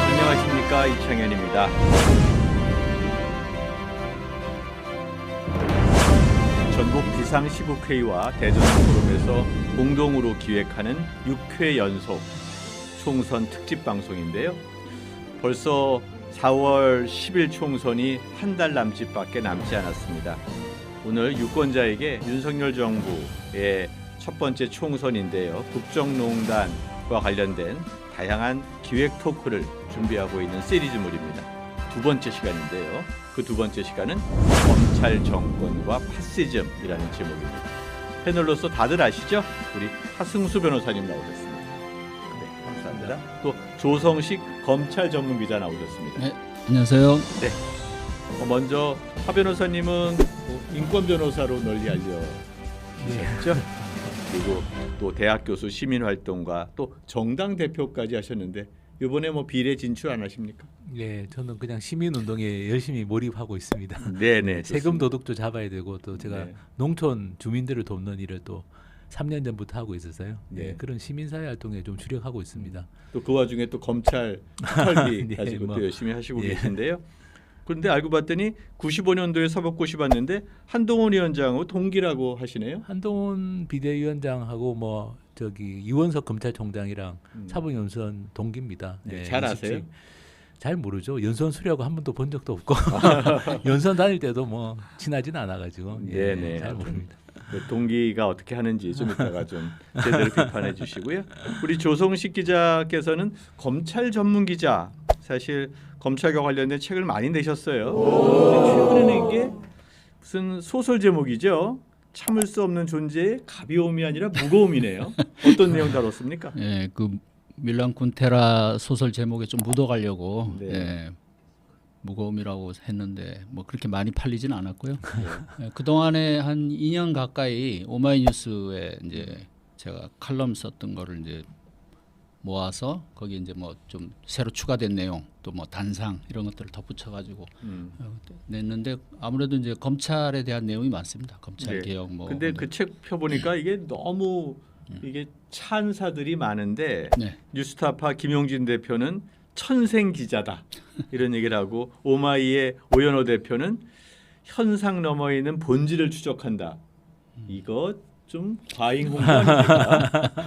안녕하십니까, 이창현입니다. 전국 비상시국회의와 대전포럼에서 공동으로 기획하는 6회 연속 총선 특집 방송인데요. 벌써 4월 10일 총선이 한 달 남짓밖에 남지 않았습니다. 오늘 유권자에게 윤석열 정부의 첫 번째 총선인데요. 국정농단과 관련된 다양한 기획 토크를 준비하고 있는 시리즈물입니다. 두 번째 시간인데요. 그 두 번째 시간은 검찰 정권과 파시즘이라는 제목입니다. 패널로서 다들 아시죠? 우리 하승수 변호사님 나오셨습니다. 네, 감사합니다. 또 조성식 검찰 전문 기자 나오셨습니다. 네, 안녕하세요. 네. 먼저 하 변호사님은 인권 변호사로 널리 알려지셨죠? 그리고 또 대학 교수 시민활동가 또 정당 대표까지 하셨는데 이번에 뭐 비례 진출 안 하십니까? 네, 저는 그냥 시민운동에 열심히 몰입하고 있습니다. 네네. 세금 도둑도 잡아야 되고 또 제가 네. 농촌 주민들을 돕는 일을 또 3년 전부터 하고 있어서요. 네. 네, 그런 시민사회 활동에 좀 주력하고 있습니다. 또 그 와중에 또 검찰 특활비 네, 가지고 뭐. 또 열심히 하시고 네. 계신데요. 그런데 알고 봤더니 95년도에 사법고시 봤는데 한동훈 위원장하고 동기라고 하시네요. 한동훈 비대위원장하고 뭐 저기 이원석 검찰총장이랑 사법연수원 동기입니다. 네, 잘 아세요? 잘 모르죠. 연수원 수료하고 한 번도 본 적도 없고 연수원 다닐 때도 뭐 친하지는 않아가지고 네네. 잘 모릅니다. 그 동기가 어떻게 하는지 좀 이따가 좀 제대로 비판해 주시고요. 우리 조성식 기자께서는 검찰 전문 기자. 사실 검찰과 관련된 책을 많이 내셨어요. 최근에는 이게 무슨 소설 제목이죠? 참을 수 없는 존재의 가벼움이 아니라 무거움이네요. 어떤 내용 다뤘습니까? 예, 그 밀란 쿤테라 소설 제목에 좀 묻어가려고 네. 예, 무거움이라고 했는데 뭐 그렇게 많이 팔리지는 않았고요. 예, 그 동안에 한 2년 가까이 오마이뉴스에 이제 제가 칼럼 썼던 거를 이제 모아서 거기 이제 뭐 좀 새로 추가된 내용 또 뭐 단상 이런 것들을 덧붙여가지고 냈는데 아무래도 이제 검찰에 대한 내용이 많습니다. 검찰 네. 개혁 뭐. 근데 그 책 펴보니까 이게 너무 이게 찬사들이 많은데 네. 뉴스타파 김용진 대표는 천생 기자다 이런 얘기를 하고 오마이의 오연호 대표는 현상 너머에 있는 본질을 추적한다. 이거 좀 과잉 홍보 아닙니까?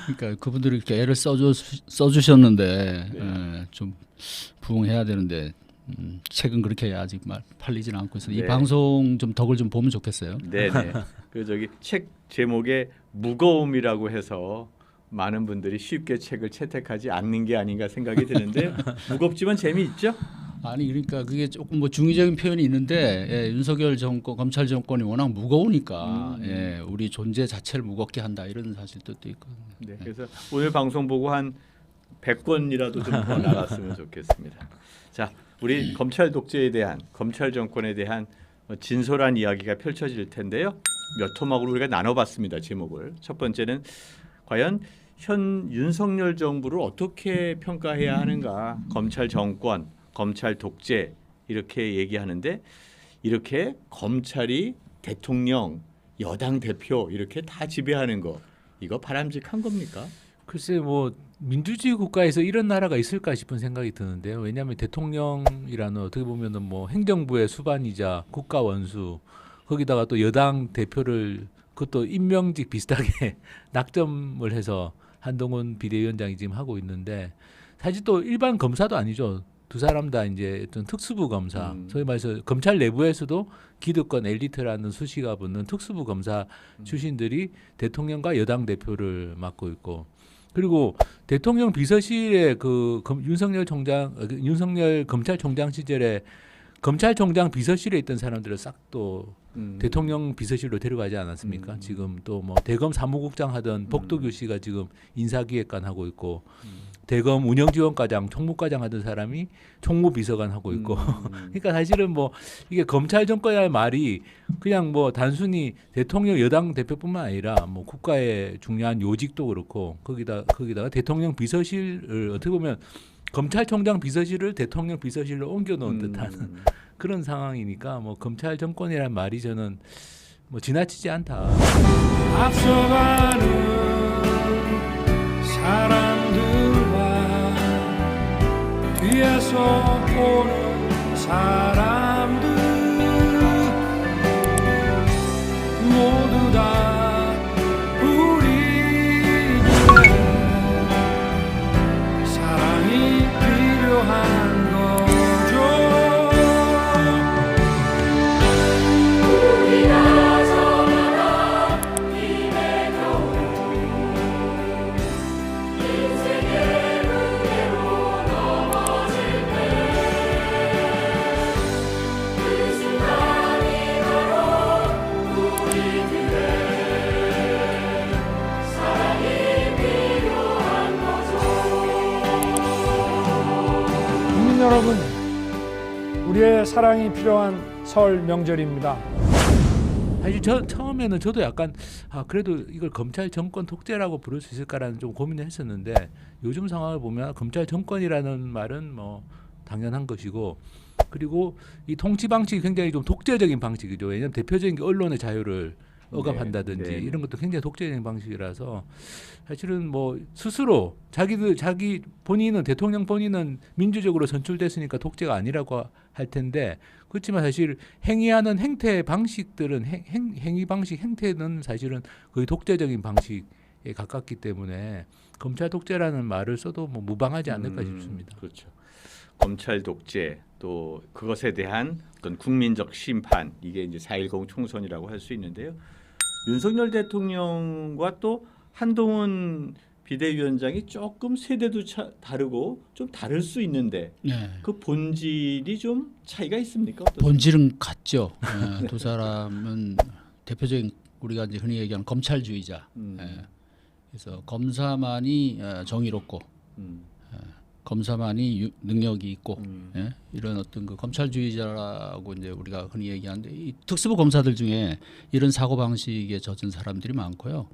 그러니까 그분들이 이렇게 애를 써주셨는데 네. 예, 좀 부응해야 되는데 책은 그렇게 아직 팔리지는 않고 있어서 네. 이 방송 좀 덕을 좀 보면 좋겠어요. 네네. 그 저기 책 제목에 무거움이라고 해서 많은 분들이 쉽게 책을 채택하지 않는 게 아닌가 생각이 드는데 무겁지만 재미있죠? 아니 그러니까 그게 조금 뭐 중의적인 표현이 있는데 예, 윤석열 정권 검찰 정권이 워낙 무거우니까 예, 우리 존재 자체를 무겁게 한다 이런 사실 뜻도 있거든요. 네. 그래서 오늘 방송 보고 한 100권이라도 좀 더 나갔으면 좋겠습니다. 자, 우리 검찰 독재에 대한 검찰 정권에 대한 진솔한 이야기가 펼쳐질 텐데요. 몇 토막으로 우리가 나눠봤습니다. 제목을. 첫 번째는 과연 현 윤석열 정부를 어떻게 평가해야 하는가? 검찰 정권, 검찰 독재 이렇게 얘기하는데 이렇게 검찰이 대통령, 여당 대표 이렇게 다 지배하는 거 이거 바람직한 겁니까? 글쎄 뭐 민주주의 국가에서 이런 나라가 있을까 싶은 생각이 드는데요. 왜냐하면 대통령이라는 어떻게 보면은 뭐 행정부의 수반이자 국가 원수 거기다가 또 여당 대표를 그것도 임명직 비슷하게 낙점을 해서 한동훈 비대위원장이 지금 하고 있는데 사실 또 일반 검사도 아니죠. 두 사람 다 이제 어떤 특수부 검사, 소위 말해서 검찰 내부에서도 기득권 엘리트라는 수식어 붙는 특수부 검사 출신들이 대통령과 여당 대표를 맡고 있고, 그리고 대통령 비서실에 그 윤석열 검찰총장 시절에 검찰총장 비서실에 있던 사람들을 싹 또 대통령 비서실로 데려가지 않았습니까? 지금 또 뭐 대검 사무국장 하던 복도규 씨가 지금 인사기획관 하고 있고, 대검 운영지원과장, 총무과장 하던 사람이 총무비서관 하고 있고, 그러니까 사실은 뭐 이게 검찰 정권이라는 말이 그냥 뭐 단순히 대통령 여당 대표뿐만 아니라 뭐 국가의 중요한 요직도 그렇고 거기다가 대통령 비서실을 어떻게 보면 검찰총장 비서실을 대통령 비서실로 옮겨놓은 듯한 그런 상황이니까 뭐 검찰 정권이란 말이 저는 뭐 지나치지 않다. 앞서가는 사람들과 뒤에서 오는 사람들 모두 다 우리에게 사랑이 필요한 거죠. 우리가 저마다 힘에 겨우 인생의 무게로 넘어질 때그 순간이 바로 우리들의 사랑이 필요한 거죠. 국민 여러분, 우리의 사랑이 필요한 설 명절입니다. 사실 처음에는 저도 약간 그래도 이걸 검찰 정권 독재라고 부를 수 있을까라는 좀 고민을 했었는데 요즘 상황을 보면 검찰 정권이라는 말은 뭐 당연한 것이고 그리고 이 통치 방식이 굉장히 좀 독재적인 방식이죠. 왜냐하면 대표적인 게 언론의 자유를 억압한다든지 네. 이런 것도 굉장히 독재적인 방식이라서 사실은 뭐 스스로 자기 본인은 대통령 본인은 민주적으로 선출됐으니까 독재가 아니라고 할 텐데 그렇지만 사실 행위하는 행태 방식들은 행위 방식 행태는 사실은 거의 독재적인 방식에 가깝기 때문에 검찰 독재라는 말을 써도 뭐 무방하지 않을까 싶습니다. 그렇죠. 검찰 독재 또 그것에 대한 어떤 국민적 심판 이게 이제 4.10 총선이라고 할 수 있는데요. 윤석열 대통령과 또 한동훈 비대위원장이 조금 세대도 다르고 좀 다를 수 있는데 네. 그 본질이 좀 차이가 있습니까? 어떻습니까? 본질은 같죠. 두 사람은 대표적인 우리가 이제 흔히 얘기하는 검찰주의자. 그래서 검사만이 정의롭고 검사만이 능력이 있고 이런 어떤 그 검찰주의자라고 이제 우리가 흔히 얘기하는데 이 특수부 검사들 중에 이런 사고 방식에 젖은 사람들이 많고요.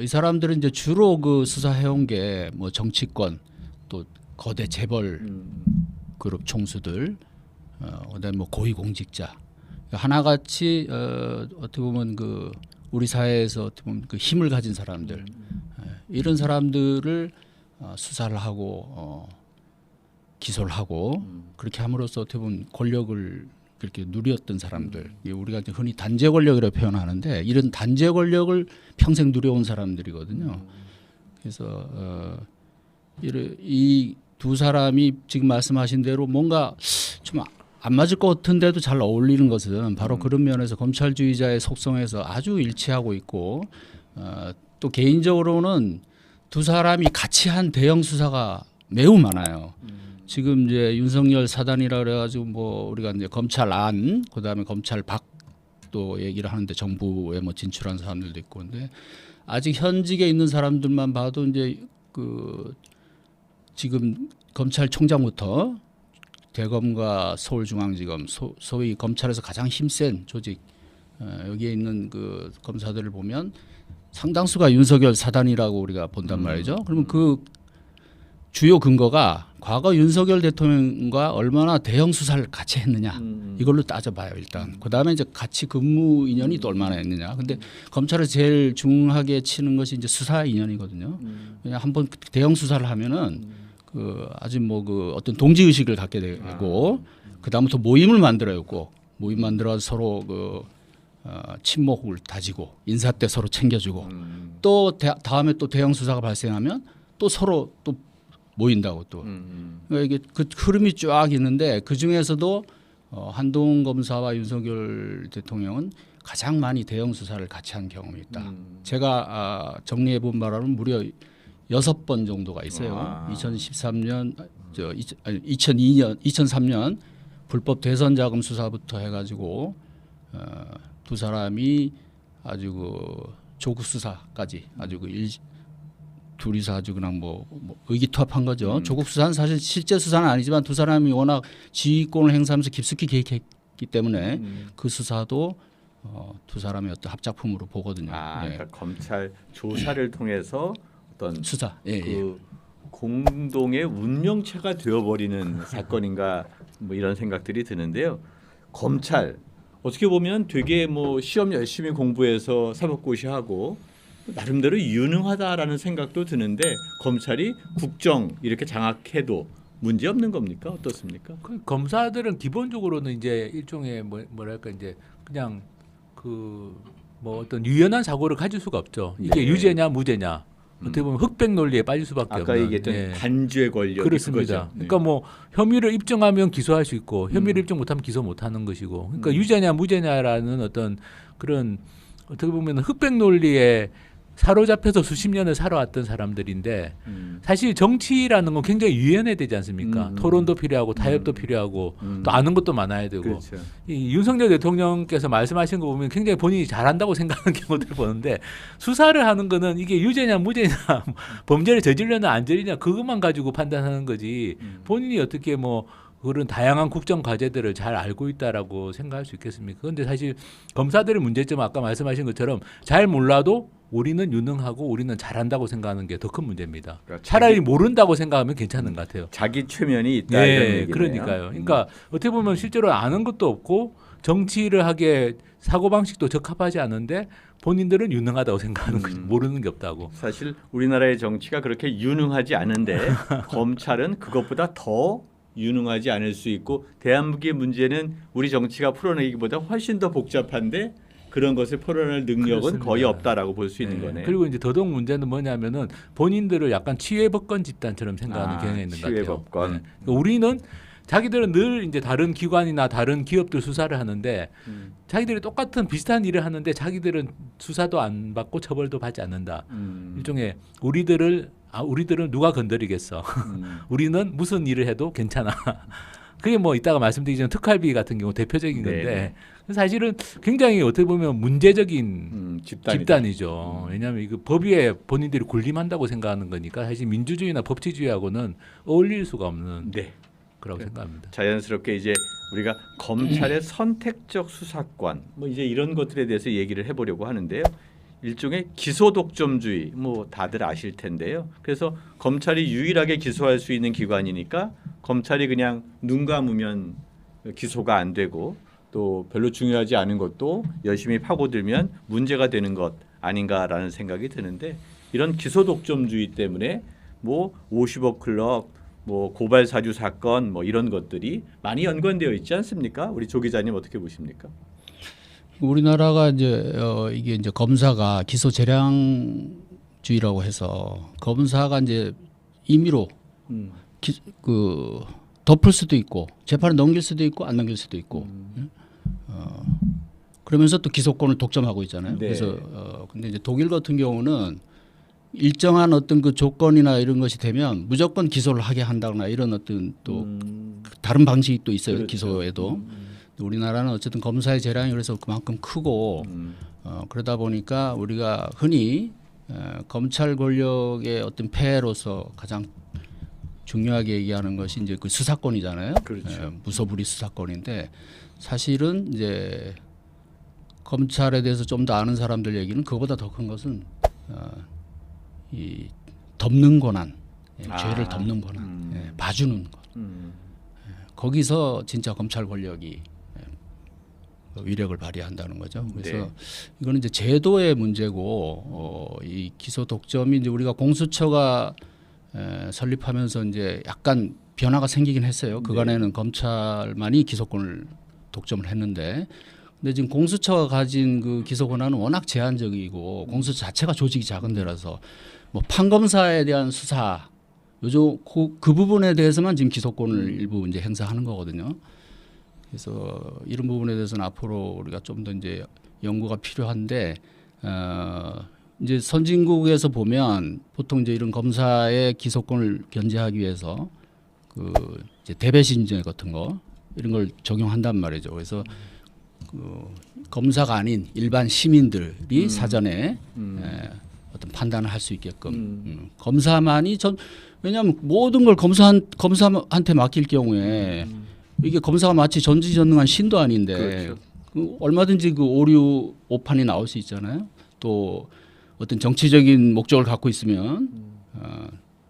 이 사람들은 이제 주로 그 수사해온 게 뭐 정치권 또 거대 재벌 그룹 총수들, 그다음에 뭐 고위공직자 하나같이 어떻게 보면 그 우리 사회에서 어떻게 보면 그 힘을 가진 사람들 이런 사람들을 수사를 하고 기소를 하고 그렇게 함으로써 어떻게 보면 권력을 그렇게 누렸던 사람들 우리가 이제 흔히 단죄 권력이라고 표현하는데 이런 단죄 권력을 평생 누려온 사람들이거든요. 그래서 이 두 사람이 지금 말씀하신 대로 뭔가 좀 안 맞을 것 같은데도 잘 어울리는 것은 바로 그런 면에서 검찰주의자의 속성에서 아주 일치하고 있고 또 개인적으로는 두 사람이 같이 한 대형 수사가 매우 많아요. 지금 이제 윤석열 사단이라 그래가지고 뭐 우리가 이제 검찰 안 그다음에 검찰 밖도 얘기를 하는데 정부에 뭐 진출한 사람들도 있고 근데 아직 현직에 있는 사람들만 봐도 이제 그 지금 검찰총장부터 대검과 서울중앙지검 소위 검찰에서 가장 힘센 조직 여기에 있는 그 검사들을 보면 상당수가 윤석열 사단이라고 우리가 본단 말이죠. 그러면 그 주요 근거가 과거 윤석열 대통령과 얼마나 대형 수사를 같이 했느냐 이걸로 따져봐요 일단. 그다음에 이제 같이 근무 인연이 또 얼마나 했느냐. 근데 검찰에서 제일 중하게 치는 것이 이제 수사 인연이거든요. 왜냐 한번 대형 수사를 하면은 그 아주 뭐 그 어떤 동지 의식을 갖게 되고 그다음부터 모임을 만들어요. 꼭 모임 만들어서 서로 그 친목을 다지고 인사 때 서로 챙겨주고 또 다음에 또 대형 수사가 발생하면 또 서로 또 모인다고 또 그러니까 이게 그 흐름이 쫙 있는데 그 중에서도 한동훈 검사와 윤석열 대통령은 가장 많이 대형 수사를 같이 한 경험이 있다. 제가 정리해 본 바로는 무려 6번 정도가 있어요. 2013년, 2003년 불법 대선 자금 수사부터 해가지고 두 사람이 아주 그 조국 수사까지 아주 그 둘이서 아주 그냥 뭐 의기투합한 거죠. 조국 수사는 사실 실제 수사는 아니지만 두 사람이 워낙 지휘권을 행사하면서 깊숙이 개입했기 때문에 그 수사도 두 사람의 어떤 합작품으로 보거든요. 그러니까 검찰 조사를 통해서 어떤 수사, 그 공동의 운명체가 되어버리는 사건인가 뭐 이런 생각들이 드는데요. 검찰 어떻게 보면 되게 뭐 시험 열심히 공부해서 사법고시하고 나름대로 유능하다라는 생각도 드는데 검찰이 국정 이렇게 장악해도 문제 없는 겁니까? 어떻습니까? 그 검사들은 기본적으로는 이제 일종의 뭐랄까 이제 그냥 그 뭐 어떤 유연한 사고를 가질 수가 없죠. 이게 네. 유죄냐 무죄냐 어떻게 보면 흑백 논리에 빠질 수밖에 아까 없는. 얘기했던 예. 단죄 권력 그렇습니다. 그러니까 뭐 혐의를 입증하면 기소할 수 있고 혐의를 입증 못하면 기소 못하는 것이고, 그러니까 유죄냐 무죄냐라는 어떤 그런 어떻게 보면 흑백 논리에 사로잡혀서 수십 년을 살아왔던 사람들인데 사실 정치라는 건 굉장히 유연해야 되지 않습니까? 토론도 필요하고 타협도 필요하고 또 아는 것도 많아야 되고. 그렇죠. 이 윤석열 대통령께서 말씀하신 거 보면 굉장히 본인이 잘한다고 생각하는 경우들을 보는데 수사를 하는 거는 이게 유죄냐 무죄냐 범죄를 저질렀나 안 저질렀냐 그것만 가지고 판단하는 거지 본인이 어떻게 뭐 그런 다양한 국정 과제들을 잘 알고 있다라고 생각할 수 있겠습니까? 그런데 사실 검사들의 문제점은 아까 말씀하신 것처럼 잘 몰라도 우리는 유능하고 우리는 잘한다고 생각하는 게 더 큰 문제입니다. 그러니까 차라리 모른다고 생각하면 괜찮은 것 같아요. 자기 최면이 있다 이런 네, 얘기네요. 그러니까요. 그러니까 어떻게 보면 실제로 아는 것도 없고 정치를 하기에 사고 방식도 적합하지 않은데 본인들은 유능하다고 생각하는 거죠. 모르는 게 없다고. 사실 우리나라의 정치가 그렇게 유능하지 않은데 검찰은 그것보다 더 유능하지 않을 수 있고 대한민국의 문제는 우리 정치가 풀어내기보다 훨씬 더 복잡한데 그런 것을 풀어낼 능력은 그렇습니다. 거의 없다라고 볼 수 있는 네. 거네요. 그리고 이제 더더욱 문제는 뭐냐면은 본인들을 약간 치외법권 집단처럼 생각하는 경향이 있는 것 같아요. 치외법권. 그러니까 우리는 자기들은 늘 이제 다른 기관이나 다른 기업들 수사를 하는데 자기들이 똑같은 비슷한 일을 하는데 자기들은 수사도 안 받고 처벌도 받지 않는다. 일종의 우리들은 누가 건드리겠어. 우리는 무슨 일을 해도 괜찮아. 그게 뭐 이따가 말씀드리지만 특활비 같은 경우 대표적인 건데 네네. 사실은 굉장히 어떻게 보면 문제적인 집단이다. 집단이죠. 왜냐하면 이거 법 위에 본인들이 군림한다고 생각하는 거니까 사실 민주주의나 법치주의하고는 어울릴 수가 없는 네. 거라고 생각합니다. 자연스럽게 이제 우리가 검찰의 선택적 수사권 뭐 이제 이런 것들에 대해서 얘기를 해보려고 하는데요. 일종의 기소 독점주의 뭐 다들 아실 텐데요. 그래서 검찰이 유일하게 기소할 수 있는 기관이니까 검찰이 그냥 눈 감으면 기소가 안 되고 또 별로 중요하지 않은 것도 열심히 파고들면 문제가 되는 것 아닌가라는 생각이 드는데 이런 기소 독점주의 때문에 뭐 50억 클럽 뭐 고발 사주 사건 뭐 이런 것들이 많이 연관되어 있지 않습니까? 우리 조 기자님 어떻게 보십니까? 우리나라가 이제 이게 이제 검사가 기소 재량주의라고 해서 검사가 이제 임의로 덮을 수도 있고 재판을 넘길 수도 있고 안 넘길 수도 있고 그러면서 또 기소권을 독점하고 있잖아요. 네. 그래서 근데 이제 독일 같은 경우는 일정한 어떤 그 조건이나 이런 것이 되면 무조건 기소를 하게 한다거나 이런 어떤 또 다른 방식이 또 있어요. 그렇죠. 기소에도. 우리나라는 어쨌든 검사의 재량이 그래서 그만큼 크고 그러다 보니까 우리가 흔히 검찰 권력의 어떤 폐해로서 가장 중요하게 얘기하는 것이 이제 그 수사권이잖아요. 그렇죠. 무소불위 수사권인데 사실은 이제 검찰에 대해서 좀 더 아는 사람들 얘기는 그거보다 더 큰 것은 이 덮는 권한, 죄를 덮는 권한, 봐주는 것. 거기서 진짜 검찰 권력이 위력을 발휘한다는 거죠. 그래서 네. 이거는 이제 제도의 문제고 이 기소 독점이 이제 우리가 공수처가 설립하면서 이제 약간 변화가 생기긴 했어요. 그간에는 검찰만이 기소권을 독점을 했는데, 근데 지금 공수처가 가진 그 기소 권한은 워낙 제한적이고 공수처 자체가 조직이 작은 데라서 뭐 판검사에 대한 수사 요즘 그 부분에 대해서만 지금 기소권을 일부 이제 행사하는 거거든요. 그래서 이런 부분에 대해서는 앞으로 우리가 좀 더 이제 연구가 필요한데 이제 선진국에서 보면 보통 이제 이런 검사의 기소권을 견제하기 위해서 그 이제 대배신제 같은 거 이런 걸 적용한단 말이죠. 그래서 그 검사가 아닌 일반 시민들이 사전에 어떤 판단을 할 수 있게끔 검사만이 왜냐하면 모든 걸 검사한테 맡길 경우에 이게 검사가 마치 전지전능한 신도 아닌데 그렇죠. 그 얼마든지 그 오류 오판이 나올 수 있잖아요. 또 어떤 정치적인 목적을 갖고 있으면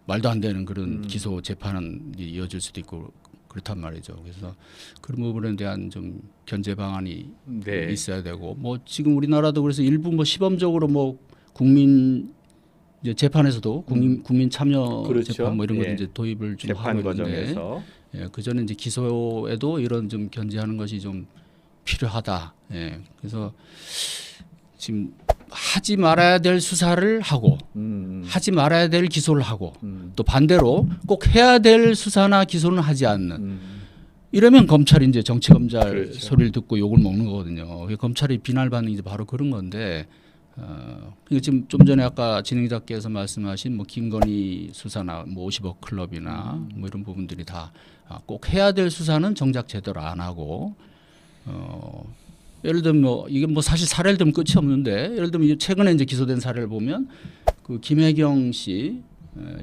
말도 안 되는 그런 기소 재판이 이어질 수도 있고 그렇단 말이죠. 그래서 그런 부분에 대한 좀 견제 방안이 네. 있어야 되고 뭐 지금 우리나라도 그래서 일부 뭐 시범적으로 뭐 국민 이제 재판에서도 국민 참여 그렇죠. 재판 뭐 이런 거 예. 이제 도입을 좀 재판 하고 있는데 과정에서 예, 그 전에 이제 기소에도 이런 좀 견제하는 것이 좀 필요하다. 예. 그래서 지금 하지 말아야 될 수사를 하고 하지 말아야 될 기소를 하고 또 반대로 꼭 해야 될 수사나 기소는 하지 않는 이러면 검찰이 이제 정치 검찰 그렇죠. 소리를 듣고 욕을 먹는 거거든요. 검찰이 비난받는 게 이제 바로 그런 건데 그러니까 지금 좀 전에 아까 진행자께서 말씀하신 뭐 김건희 수사나 뭐 50억 클럽이나 뭐 이런 부분들이 다 꼭 해야 될 수사는 정작 제대로 안 하고 예를 들면 뭐 이게 뭐 사실 사례를 들면 끝이 없는데 예를 들면 최근에 이제 기소된 사례를 보면 그 김혜경 씨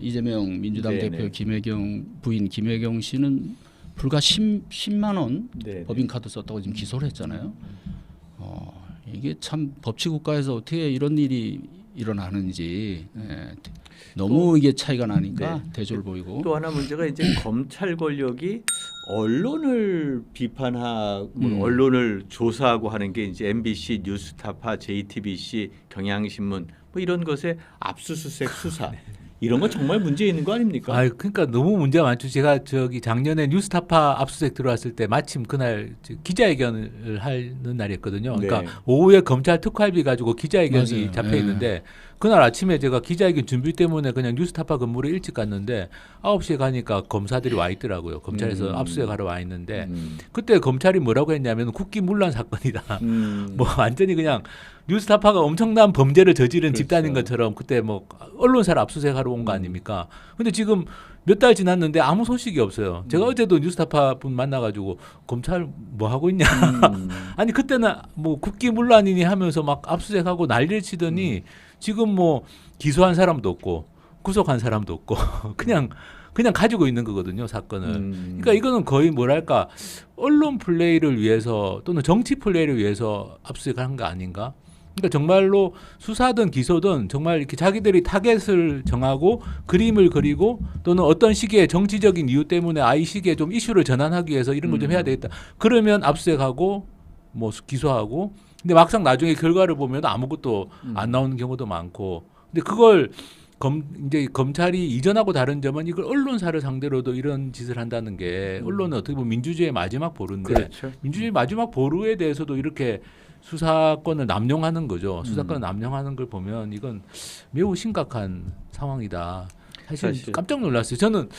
이재명 민주당 네네. 대표 김혜경 부인 김혜경 씨는 불과 10만 원 네네. 법인카드 썼다고 지금 기소를 했잖아요. 이게 참 법치국가에서 어떻게 이런 일이 일어나는지 너무 이게 차이가 나니까 네. 대조를 보이고 또 하나 문제가 이제 검찰 권력이 언론을 비판하고 언론을 조사하고 하는 게 이제 MBC, 뉴스타파, JTBC, 경향신문 뭐 이런 것에 압수수색 수사 이런 건 정말 문제 있는 거 아닙니까? 아, 그러니까 너무 문제가 많죠. 제가 저기 작년에 뉴스타파 압수수색 들어왔을 때 마침 그날 기자회견을 하는 날이었거든요. 그러니까 네. 오후에 검찰 특활비 가지고 기자회견이 맞아요. 잡혀 네. 있는데 그날 아침에 제가 기자회견 준비 때문에 그냥 뉴스타파 건물에 일찍 갔는데 9시에 가니까 검사들이 와 있더라고요. 검찰에서 압수수색하러 와 있는데 그때 검찰이 뭐라고 했냐면 국기문란 사건이다. 뭐 완전히 그냥 뉴스타파가 엄청난 범죄를 저지른 그렇죠. 집단인 것처럼 그때 뭐 언론사를 압수수색하러 온 거 아닙니까? 근데 지금 몇 달 지났는데 아무 소식이 없어요. 제가 어제도 뉴스타파 분 만나가지고 검찰 뭐 하고 있냐? 아니 그때는 뭐 국기문란이니 하면서 막 압수수색하고 난리를 치더니 지금 뭐 기소한 사람도 없고 구속한 사람도 없고 그냥 가지고 있는 거거든요, 사건을. 그러니까 이거는 거의 뭐랄까 언론 플레이를 위해서 또는 정치 플레이를 위해서 압수수색을 한 거 아닌가? 그러니까 정말로 수사든 기소든 정말 이렇게 자기들이 타겟을 정하고 그림을 그리고 또는 어떤 시기에 정치적인 이유 때문에 이 시기에 좀 이슈를 전환하기 위해서 이런 걸 좀 해야 되겠다. 그러면 압수수색하고 뭐 기소하고 근데 막상 나중에 결과를 보면 아무것도 안 나오는 경우도 많고 근데 그걸 이제 검찰이 이전하고 다른 점은 이걸 언론사를 상대로도 이런 짓을 한다는 게 언론은 어떻게 보면 민주주의의 마지막 보루인데 그렇죠. 민주주의 마지막 보루에 대해서도 이렇게 수사권을 남용하는 거죠. 수사권을 남용하는 걸 보면 이건 매우 심각한 상황이다. 사실 깜짝 놀랐어요. 저는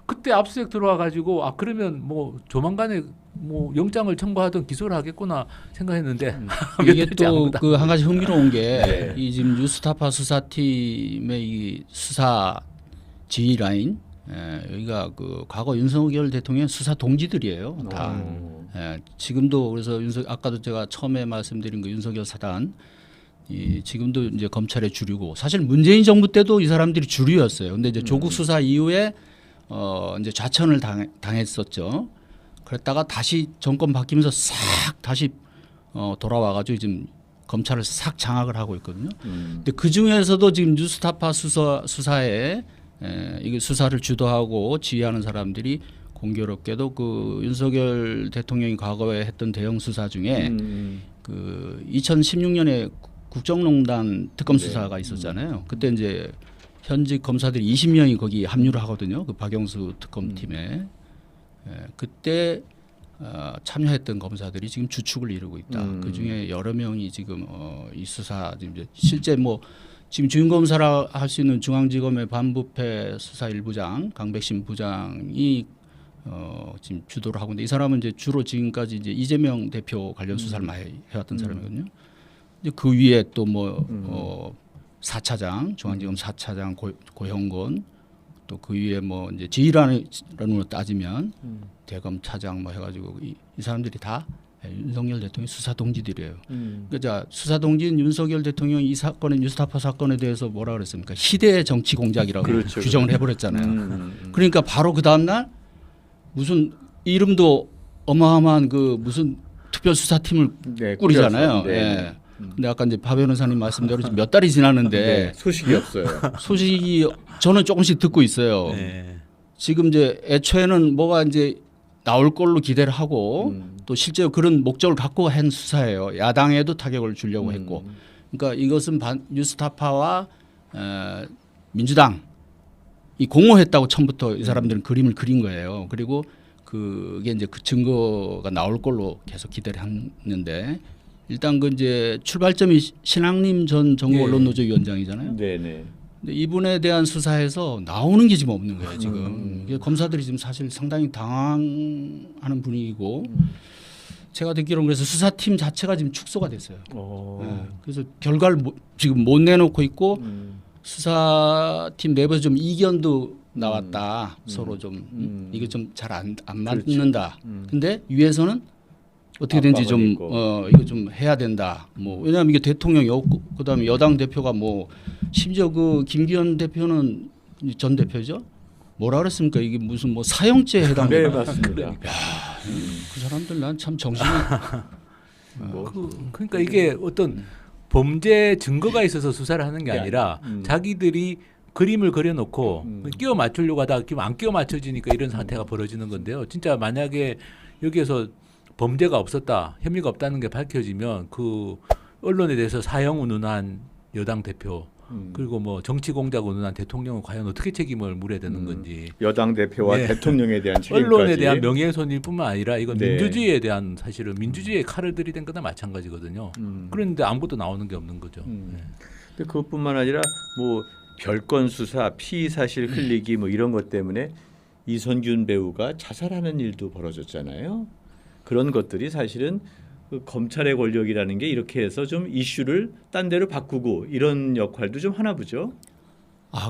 그때 압수수색 들어와 가지고 그러면 뭐 조만간에 뭐 영장을 청구하든 기소를 하겠구나 생각했는데 이게 또 그 한 가지 흥미로운 게 네. 이 지금 뉴스타파 수사팀의 이 수사 지휘 라인 여기가 그 과거 윤석열 대통령 수사 동지들이에요. 다. 지금도 그래서 아까도 제가 처음에 말씀드린 그 윤석열 사단 지금도 이제 검찰의 주류고 사실 문재인 정부 때도 이 사람들이 주류였어요. 근데 이제 조국 수사 이후에 이제 좌천을 당했었죠. 그랬다가 다시 정권 바뀌면서 싹 다시 돌아와가지고 지금 검찰을 싹 장악을 하고 있거든요. 근데 그 중에서도 지금 뉴스타파 수사에 이게 수사를 주도하고 지휘하는 사람들이 공교롭게도 그 윤석열 대통령이 과거에 했던 대형 수사 중에 그 2016년에 국정농단 특검 수사가 있었잖아요. 그때 이제 현직 검사들이 20명이 거기 합류를 하거든요. 그 박영수 특검팀에 그때 참여했던 검사들이 지금 주축을 이루고 있다. 그 중에 여러 명이 지금 이 수사 지금 실제 뭐 지금 주임 검사라 할 수 있는 중앙지검의 반부패 수사 1부장 강백신 부장이 지금 주도를 하고 있는데 이 사람은 이제 주로 지금까지 이제 이재명 대표 관련 수사를 많이 해왔던 사람이거든요. 이제 그 위에 또 뭐 4차장 중앙지검 4차장 고형곤 또 그 위에 뭐 이제 지휘관으로 따지면 대검 차장 뭐 해가지고 이 사람들이 다 윤석열 대통령 수사 동지들이에요. 그러니까 수사 동지인 윤석열 대통령이 이 사건의 뉴스타파 사건에 대해서 뭐라 그랬습니까? 희대 정치 공작이라고 그렇죠. 규정을 해버렸잖아요. 그러니까 바로 그 다음 날 무슨 이름도 어마어마한 그 무슨 특별수사팀을 꾸리잖아요. 네. 근데 아까 이제 박 변호사님 말씀대로 지금 몇 달이 지났는데 네, 소식이 없어요. 소식이 저는 조금씩 듣고 있어요. 네. 지금 이제 애초에는 뭐가 이제 나올 걸로 기대를 하고 또 실제로 그런 목적을 갖고 한 수사예요. 야당에도 타격을 주려고 했고. 그러니까 이것은 뉴스타파와 민주당 이 공모했다고 처음부터 이 사람들은 그림을 그린 거예요. 그리고 그게 이제 그 증거가 나올 걸로 계속 기대를 했는데 일단 그 이제 출발점이 신학림 전 전국 언론노조 위원장이잖아요. 네네. 근데 이분에 대한 수사에서 나오는 게 지금 없는 거예요. 지금 이게 검사들이 지금 사실 상당히 당황하는 분위기고 제가 듣기로는 그래서 수사팀 자체가 지금 축소가 됐어요. 네. 그래서 결과를 지금 못 내놓고 있고 수사팀 내부에서 좀 이견도 나왔다. 서로 좀 이게 좀 잘 안 맞는다. 근데 위에서는 어떻게든지 좀 이거 좀 해야 된다. 뭐 왜냐하면 이게 대통령이 없고 그다음에 여당 대표가 뭐 심지어 그 김기현 대표는 전 대표죠. 뭐라 그랬습니까? 이게 무슨 뭐 사형죄에 해당된다. 네 맞습니다. 그 사람들 난 참 정신이 그러니까 이게 어떤 범죄 증거가 있어서 수사를 하는 게 아니라 자기들이 그림을 그려놓고 끼워 맞추려고 하다가 안 끼워 맞춰지니까 이런 사태가 벌어지는 건데요. 진짜 만약에 여기에서 범죄가 없었다, 혐의가 없다는 게 밝혀지면 그 언론에 대해서 사형 운운한 여당 대표 그리고 뭐 정치 공작 운운한 대통령은 과연 어떻게 책임을 물어야 되는 건지. 여당 대표와 네. 대통령에 대한 책임까지. 언론에 대한 명예훼손일뿐만 아니라 이건 네. 민주주의에 대한 사실은 민주주의의 칼을 들이댄 거나 마찬가지거든요. 그런데 아무것도 나오는 게 없는 거죠. 네. 근데 그것뿐만 아니라 뭐 별건 수사, 피의 사실 흘리기 뭐 이런 것 때문에 이선균 배우가 자살하는 일도 벌어졌잖아요. 그런 것들이 사실은 그 검찰의 권력이라는 게 이렇게 해서 좀 이슈를 딴 데로 바꾸고 이런 역할도 좀 하나 보죠.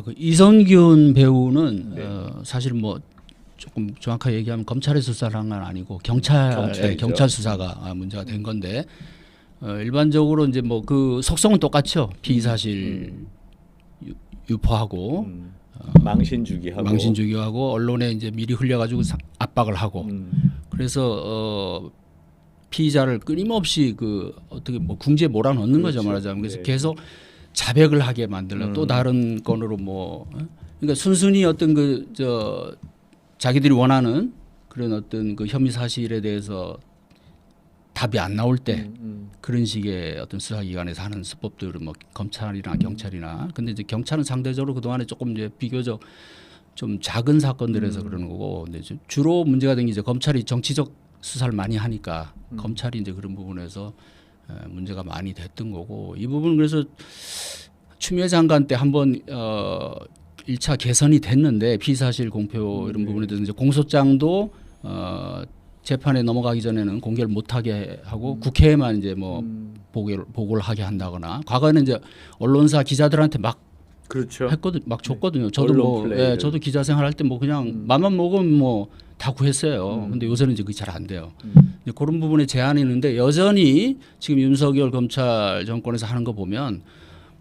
그 이선균 배우는 네. 사실 뭐 조금 정확하게 얘기하면 검찰의 수사를 한 건 아니고 경찰 수사가 문제가 된 건데 일반적으로 이제 뭐 그 속성은 똑같죠. 피의 사실 유포하고 망신주기하고 언론에 이제 미리 흘려가지고 압박을 하고 그래서 피의자를 끊임없이 그 어떻게 뭐 궁지에 몰아넣는 거죠 말하자면. 그래서 네. 계속 자백을 하게 만들려 또 다른 건으로 뭐 그러니까 순순히 어떤 그 자기들이 원하는 그런 어떤 그 혐의 사실에 대해서 답이 안 나올 때 그런 식의 어떤 수사기관에서 하는 수법들은 뭐 검찰이나 경찰이나 근데 이제 경찰은 상대적으로 그 동안에 조금 이제 비교적 좀 작은 사건들에서 그러는 거고 근데 주로 문제가 된 게 이제 검찰이 정치적 수사를 많이 하니까 검찰이 이제 그런 부분에서 문제가 많이 됐던 거고 이 부분은 그래서 추미애 장관 때 한번 1차 개선이 됐는데 피의사실 공표 이런 부분에 대해서 이제 공소장도 재판에 넘어가기 전에는 공개를 못하게 하고 국회에만 이제 뭐 보고를 하게 한다거나 과거에는 이제 언론사 기자들한테 막 그렇죠. 막 줬거든요. 저도 뭐 저도 기자 생활할 때 뭐 그냥 맘만 먹으면 뭐 다 구했어요. 근데 요새는 이제 그게 잘 안 돼요. 이제 그런 부분에 제한이 있는데 여전히 지금 윤석열 검찰 정권에서 하는 거 보면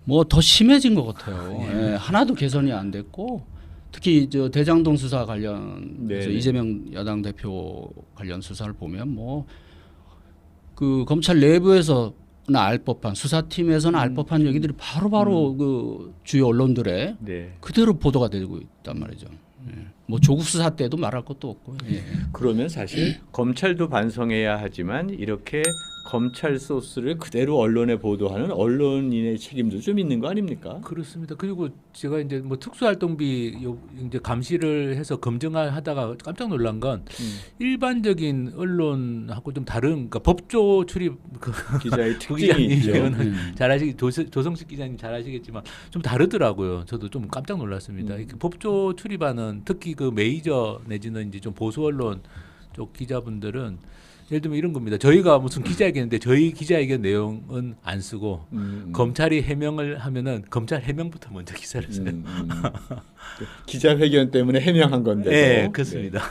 뭐 더 심해진 것 같아요. 예, 하나도 개선이 안 됐고 특히 저 대장동 수사 관련 네. 이재명 야당 대표 관련 수사를 보면 뭐 그 검찰 내부에서나 알 법한 수사팀에서는 알 법한 얘기들이 바로바로 그 주요 언론들에 네. 그대로 보도가 되고 있단 말이죠. 예. 뭐 조국 수사 때도 말할 것도 없고. 예. 그러면 사실 검찰도 반성해야 하지만 이렇게 검찰 소스를 그대로 언론에 보도하는 언론인의 책임도 좀 있는 거 아닙니까? 그렇습니다. 그리고 제가 이제 뭐 특수활동비 이제 감시를 해서 검증하다가 깜짝 놀란 건 일반적인 언론하고 좀 다른 그러니까 법조 출입 기자의 부 특징이 있죠. 기자님은 조성식 기자님 잘 아시겠지만 좀 다르더라고요. 저도 좀 깜짝 놀랐습니다. 이렇게 법조 출입하는 특히 그 메이저 내지는 이제 좀 보수 언론 쪽 기자분들은 예를 들면 이런 겁니다. 저희가 무슨 기자회견인데 저희 기자회견 내용은 안 쓰고 검찰이 해명을 하면은 검찰 해명부터 먼저 기사를 써요. 기자회견 때문에 해명한 건데. 네, 그렇습니다.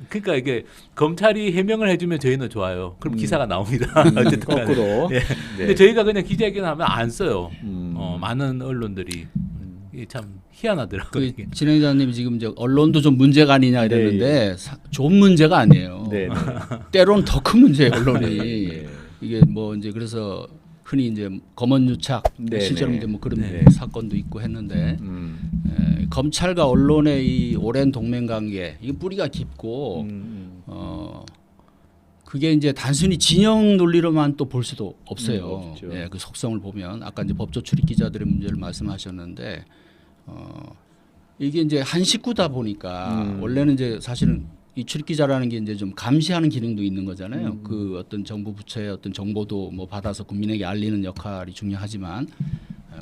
그러니까 이게 검찰이 해명을 해주면 저희는 좋아요. 그럼 기사가 나옵니다. 어쨌든 간에. 거꾸로. 네. 네. 근데 저희가 그냥 기자회견 하면 안 써요. 많은 언론들이 이게 참 희한하더라고요. 그 이게. 진행자님이 지금 이제 언론도 좀 문제가 아니냐 이랬는데 좋은 문제가 아니에요. 네. 네. 때로는 더 큰 문제예요 언론이. 네. 이게 뭐 이제 그래서 흔히 이제 검언 유착 네네. 실제로 이제 뭐 그런 네. 사건도 있고 했는데 음. 검찰과 언론의 이 오랜 동맹 관계 이게 뿌리가 깊고 그게 이제 단순히 진영 논리로만 또 볼 수도 없어요. 없죠. 예, 그 속성을 보면 아까 이제 법조 출입 기자들의 문제를 말씀하셨는데 이게 이제 한 식구다 보니까 원래는 이제 사실은 이 출입 기자라는 게 이제 좀 감시하는 기능도 있는 거잖아요. 그 어떤 정부 부처의 어떤 정보도 뭐 받아서 국민에게 알리는 역할이 중요하지만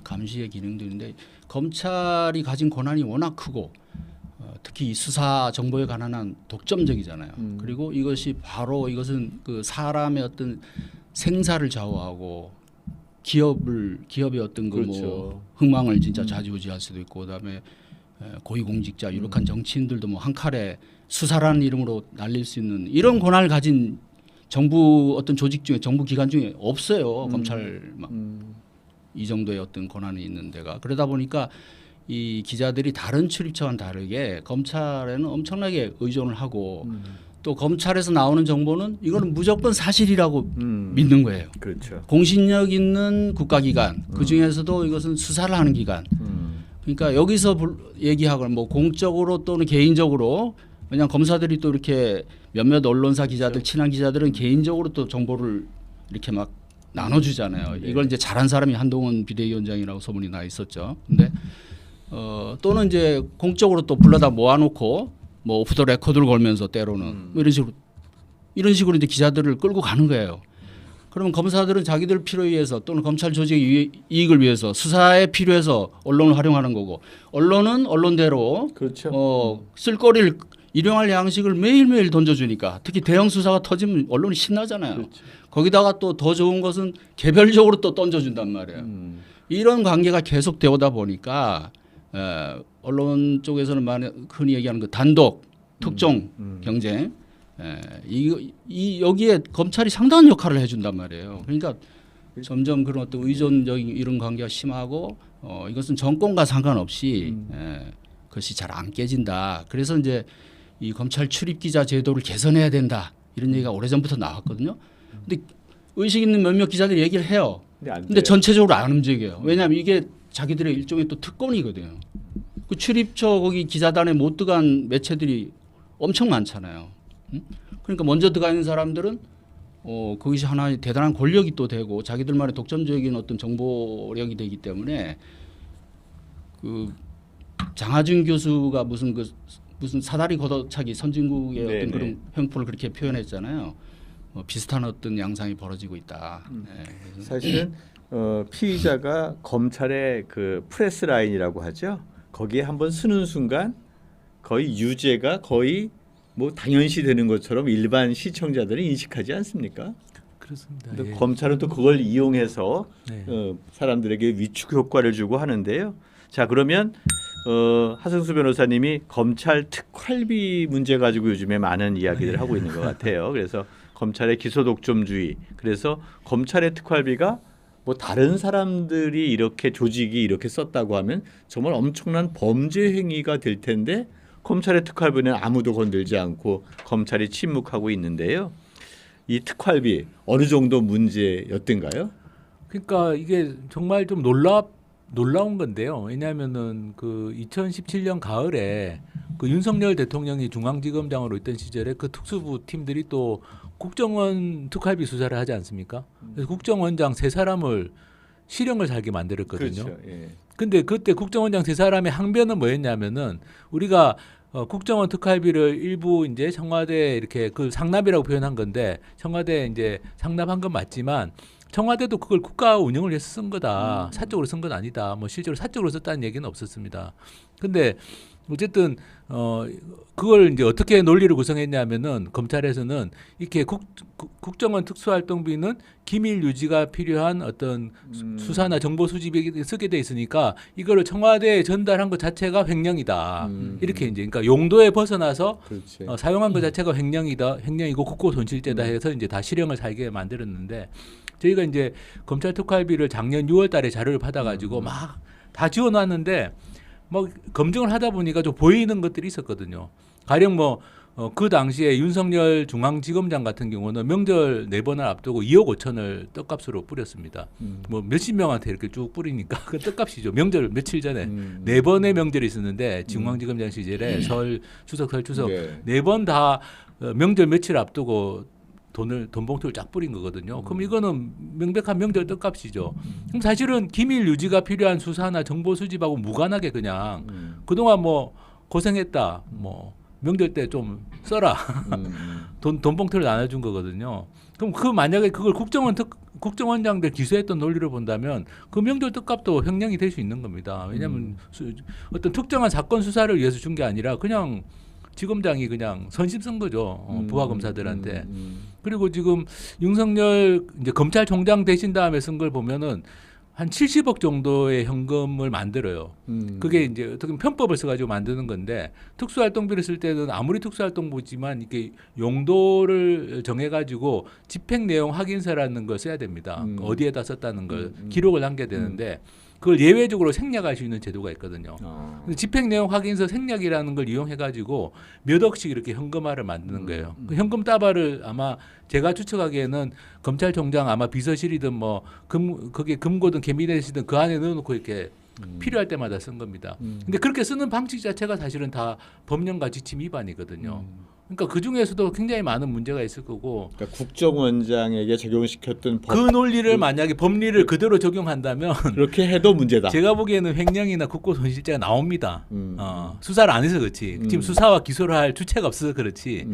감시의 기능도 있는데 검찰이 가진 권한이 워낙 크고 특히 이 수사 정보에 관한 한 독점적이잖아요. 그리고 이것이 바로 이것은 그 사람의 어떤 생사를 좌우하고 기업의 어떤 그 그렇죠. 뭐 흥망을 진짜 좌지우지할 수도 있고 그다음에 고위공직자 유력한 정치인들도 뭐 한 칼에 수사라는 이름으로 날릴 수 있는 이런 권한을 가진 정부 어떤 조직 중에 정부 기관 중에 없어요. 검찰 이 정도의 어떤 권한이 있는 데가 그러다 보니까 이 기자들이 다른 출입처와는 다르게 검찰에는 엄청나게 의존을 하고 또 검찰에서 나오는 정보는 이거는 무조건 사실이라고 믿는 거예요. 그렇죠. 공신력 있는 국가기관 그 중에서도 이것은 수사를 하는 기관. 그러니까 여기서 얘기하거나 뭐 공적으로 또는 개인적으로 왜냐하면 검사들이 또 이렇게 몇몇 언론사 기자들 친한 기자들은 개인적으로 또 정보를 이렇게 막 나눠주잖아요. 네. 이걸 이제 잘한 사람이 한동훈 비대위원장이라고 소문이 나 있었죠. 근데 또는 이제 공적으로 또 불러다 모아놓고 뭐 오프 더 레코드를 걸면서 때로는 뭐 이런 식으로 이제 기자들을 끌고 가는 거예요. 그러면 검사들은 자기들 필요에 의해서 또는 검찰 조직의 이익을 위해서 수사에 필요해서 언론을 활용하는 거고 언론은 언론대로 그렇죠. 쓸거리를 일용할 양식을 매일매일 던져주니까 특히 대형 수사가 터지면 언론이 신나잖아요. 그렇죠. 거기다가 또 더 좋은 것은 개별적으로 또 던져준단 말이에요. 이런 관계가 계속 되오다 보니까 언론 쪽에서는 흔히 얘기하는 그 단독 특종 경쟁 여기에 검찰이 상당한 역할을 해준단 말이에요. 그러니까 점점 그런 어떤 의존적인 이런 관계가 심하고 이것은 정권과 상관없이 그것이 잘 안 깨진다. 그래서 이제 이 검찰 출입 기자 제도를 개선해야 된다. 이런 얘기가 오래전부터 나왔거든요. 근데 의식 있는 몇몇 기자들이 얘기를 해요. 근데 전체적으로 안 움직여요. 왜냐하면 이게 자기들의 일종의 또 특권이거든요. 그 출입처 거기 기자단에 못 들어간 매체들이 엄청 많잖아요. 그러니까 먼저 들어가 있는 사람들은 그것이 하나의 대단한 권력이 또 되고 자기들만의 독점적인 어떤 정보력이 되기 때문에 그 장하준 교수가 무슨 사다리 걷어차기 선진국의 네네. 어떤 그런 횡포를 그렇게 표현했잖아요. 비슷한 어떤 양상이 벌어지고 있다. 네. 사실은 피의자가 검찰의 그 프레스 라인이라고 하죠. 거기에 한번 쓰는 순간 거의 유죄가 거의 뭐 당연시 되는 것처럼 일반 시청자들은 인식하지 않습니까? 그렇습니다. 근데 예. 검찰은 또 그걸 이용해서 네. 사람들에게 위축 효과를 주고 하는데요. 자, 그러면 하승수 변호사님이 검찰 특활비 문제 가지고 요즘에 많은 이야기를 하고 있는 것 같아요. 그래서 검찰의 기소 독점주의. 그래서 검찰의 특활비가 뭐 다른 사람들이 이렇게 조직이 이렇게 썼다고 하면 정말 엄청난 범죄 행위가 될 텐데 검찰의 특활비는 아무도 건들지 않고 검찰이 침묵하고 있는데요. 이 특활비 어느 정도 문제였던가요? 그러니까 이게 정말 좀 놀라운 건데요. 왜냐하면은 그 2017년 가을에 그 윤석열 대통령이 중앙지검장으로 있던 시절에 그 특수부 팀들이 또 국정원 특활비 수사를 하지 않습니까? 그래서 국정원장 3사람을 실형을 살게 만들었거든요. 그렇죠. 예. 근데 그때 국정원장 3사람의 항변은 뭐였냐면은 우리가 국정원 특활비를 일부 이제 청와대 이렇게 그 상납이라고 표현한 건데 청와대 이제 상납한 건 맞지만 청와대도 그걸 국가 운영을 위해서 쓴 거다. 사적으로 쓴 건 아니다. 뭐 실제로 사적으로 썼다는 얘기는 없었습니다. 근데 어쨌든 그걸 이제 어떻게 논리를 구성했냐면은 검찰에서는 이렇게 국정원 특수활동비는 기밀 유지가 필요한 어떤 수사나 정보 수집에 쓰게 돼 있으니까 이거를 청와대에 전달한 것 자체가 횡령이다. 이렇게 이제 그러니까 용도에 벗어나서 그렇지. 사용한 것 자체가 횡령이고 국고 손실죄다 해서 이제 다 실형을 살게 만들었는데 저희가 이제 검찰 특활비를 작년 6월달에 자료를 받아가지고 막 다 지워놨는데 뭐 검증을 하다 보니까 좀 보이는 것들이 있었거든요. 가령 뭐 그 당시에 윤석열 중앙지검장 같은 경우는 명절 4번을 앞두고 2억 5천을 떡값으로 뿌렸습니다. 뭐 몇십 명한테 이렇게 쭉 뿌리니까 그 떡값이죠. 명절 며칠 전에 4번의 명절이 있었는데 중앙지검장 시절에 설 추석 네. 4번 다 명절 며칠 앞두고 돈 봉투를 쫙 뿌린 거거든요. 그럼 이거는 명백한 명절 떡값이죠. 그럼 사실은 기밀 유지가 필요한 수사나 정보 수집하고 무관하게 그냥 그동안 뭐 고생했다 뭐 명절 때 좀 써라 돈 봉투를 나눠준 거거든요. 그럼 그 만약에 그걸 국정원장들 기소했던 논리로 본다면 그 명절 떡값도 횡령이 될 수 있는 겁니다. 왜냐하면 어떤 특정한 사건 수사를 위해서 준 게 아니라 그냥 지검장이 그냥 선심 쓴 거죠. 부하 검사들한테. 그리고 지금 윤석열 이제 검찰총장 되신 다음에 쓴 걸 보면은 한 70억 정도의 현금을 만들어요. 그게 이제 어떻게 보면 편법을 써가지고 만드는 건데 특수활동비를 쓸 때는 아무리 특수활동부지만 이게 용도를 정해가지고 집행 내용 확인서라는 걸 써야 됩니다. 어디에다 썼다는 걸 기록을 남겨야 되는데 그걸 예외적으로 생략할 수 있는 제도가 있거든요. 근데 집행 내용 확인서 생략이라는 걸 이용해가지고 몇 억씩 이렇게 현금화를 만드는 거예요. 그 현금 따발을 아마 제가 추측하기에는 검찰총장 아마 비서실이든 뭐 거기에 금고든 캐비넷이든 그 안에 넣어놓고 이렇게 필요할 때마다 쓴 겁니다. 근데 그렇게 쓰는 방식 자체가 사실은 다 법령과 지침 위반이거든요. 그러니까 그 중에서도 굉장히 많은 문제가 있을 거고. 그러니까 국정원장에게 적용시켰던 법 그 논리를 만약에 법리를 그대로 적용한다면 그렇게 해도 문제다. 제가 보기에는 횡령이나 국고손실죄가 나옵니다. 수사를 안 해서 그렇지. 지금 수사와 기소를 할 주체가 없어서 그렇지.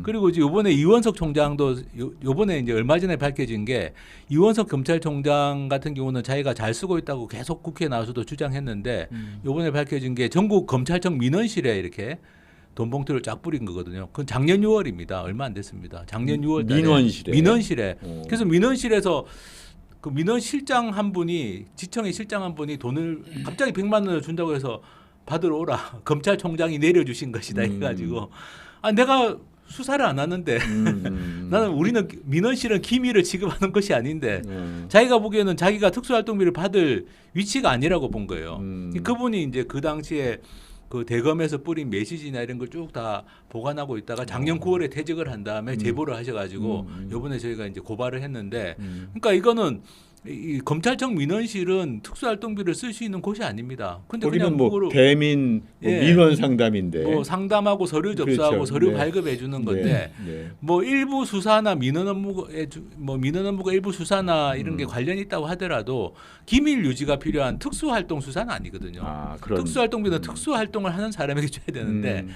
그리고 이제 이번에 이원석 총장도 요번에 이제 얼마 전에 밝혀진 게 이원석 검찰총장 같은 경우는 자기가 잘 쓰고 있다고 계속 국회에 나와서도 주장했는데 요번에 밝혀진 게 전국 검찰청 민원실에 이렇게 돈 봉투를 쫙 뿌린 거거든요. 그건 작년 6월입니다. 얼마 안 됐습니다. 작년 6월 달에 민원실에. 그래서 민원실에서 그 민원실장 한 분이 지청의 실장 한 분이 돈을 갑자기 100만 원을 준다고 해서 받으러 오라. 검찰총장이 내려주신 것이다 해가지고 아 내가 수사를 안 하는데 나는 우리는 민원실은 기밀을 취급하는 것이 아닌데 자기가 보기에는 자기가 특수활동비를 받을 위치가 아니라고 본 거예요. 그분이 이제 그 당시에 그 대검에서 뿌린 메시지나 이런 걸 쭉 다 보관하고 있다가 작년 9월에 퇴직을 한 다음에 제보를 하셔가지고 이번에 저희가 이제 고발을 했는데 그러니까 이거는 이 검찰청 민원실은 특수활동비를 쓸 수 있는 곳이 아닙니다. 근데 우리는 그냥 뭐 그거로 대민 뭐 예. 민원 상담인데 뭐 상담하고 서류 접수하고 그렇죠. 서류 네. 발급해 주는 건데 네. 뭐 일부 수사나 민원 업무가 일부 수사나 이런 게 관련이 있다고 하더라도 기밀 유지가 필요한 특수활동 수사는 아니거든요. 그런 특수활동비는 특수활동을 하는 사람에게 줘야 되는데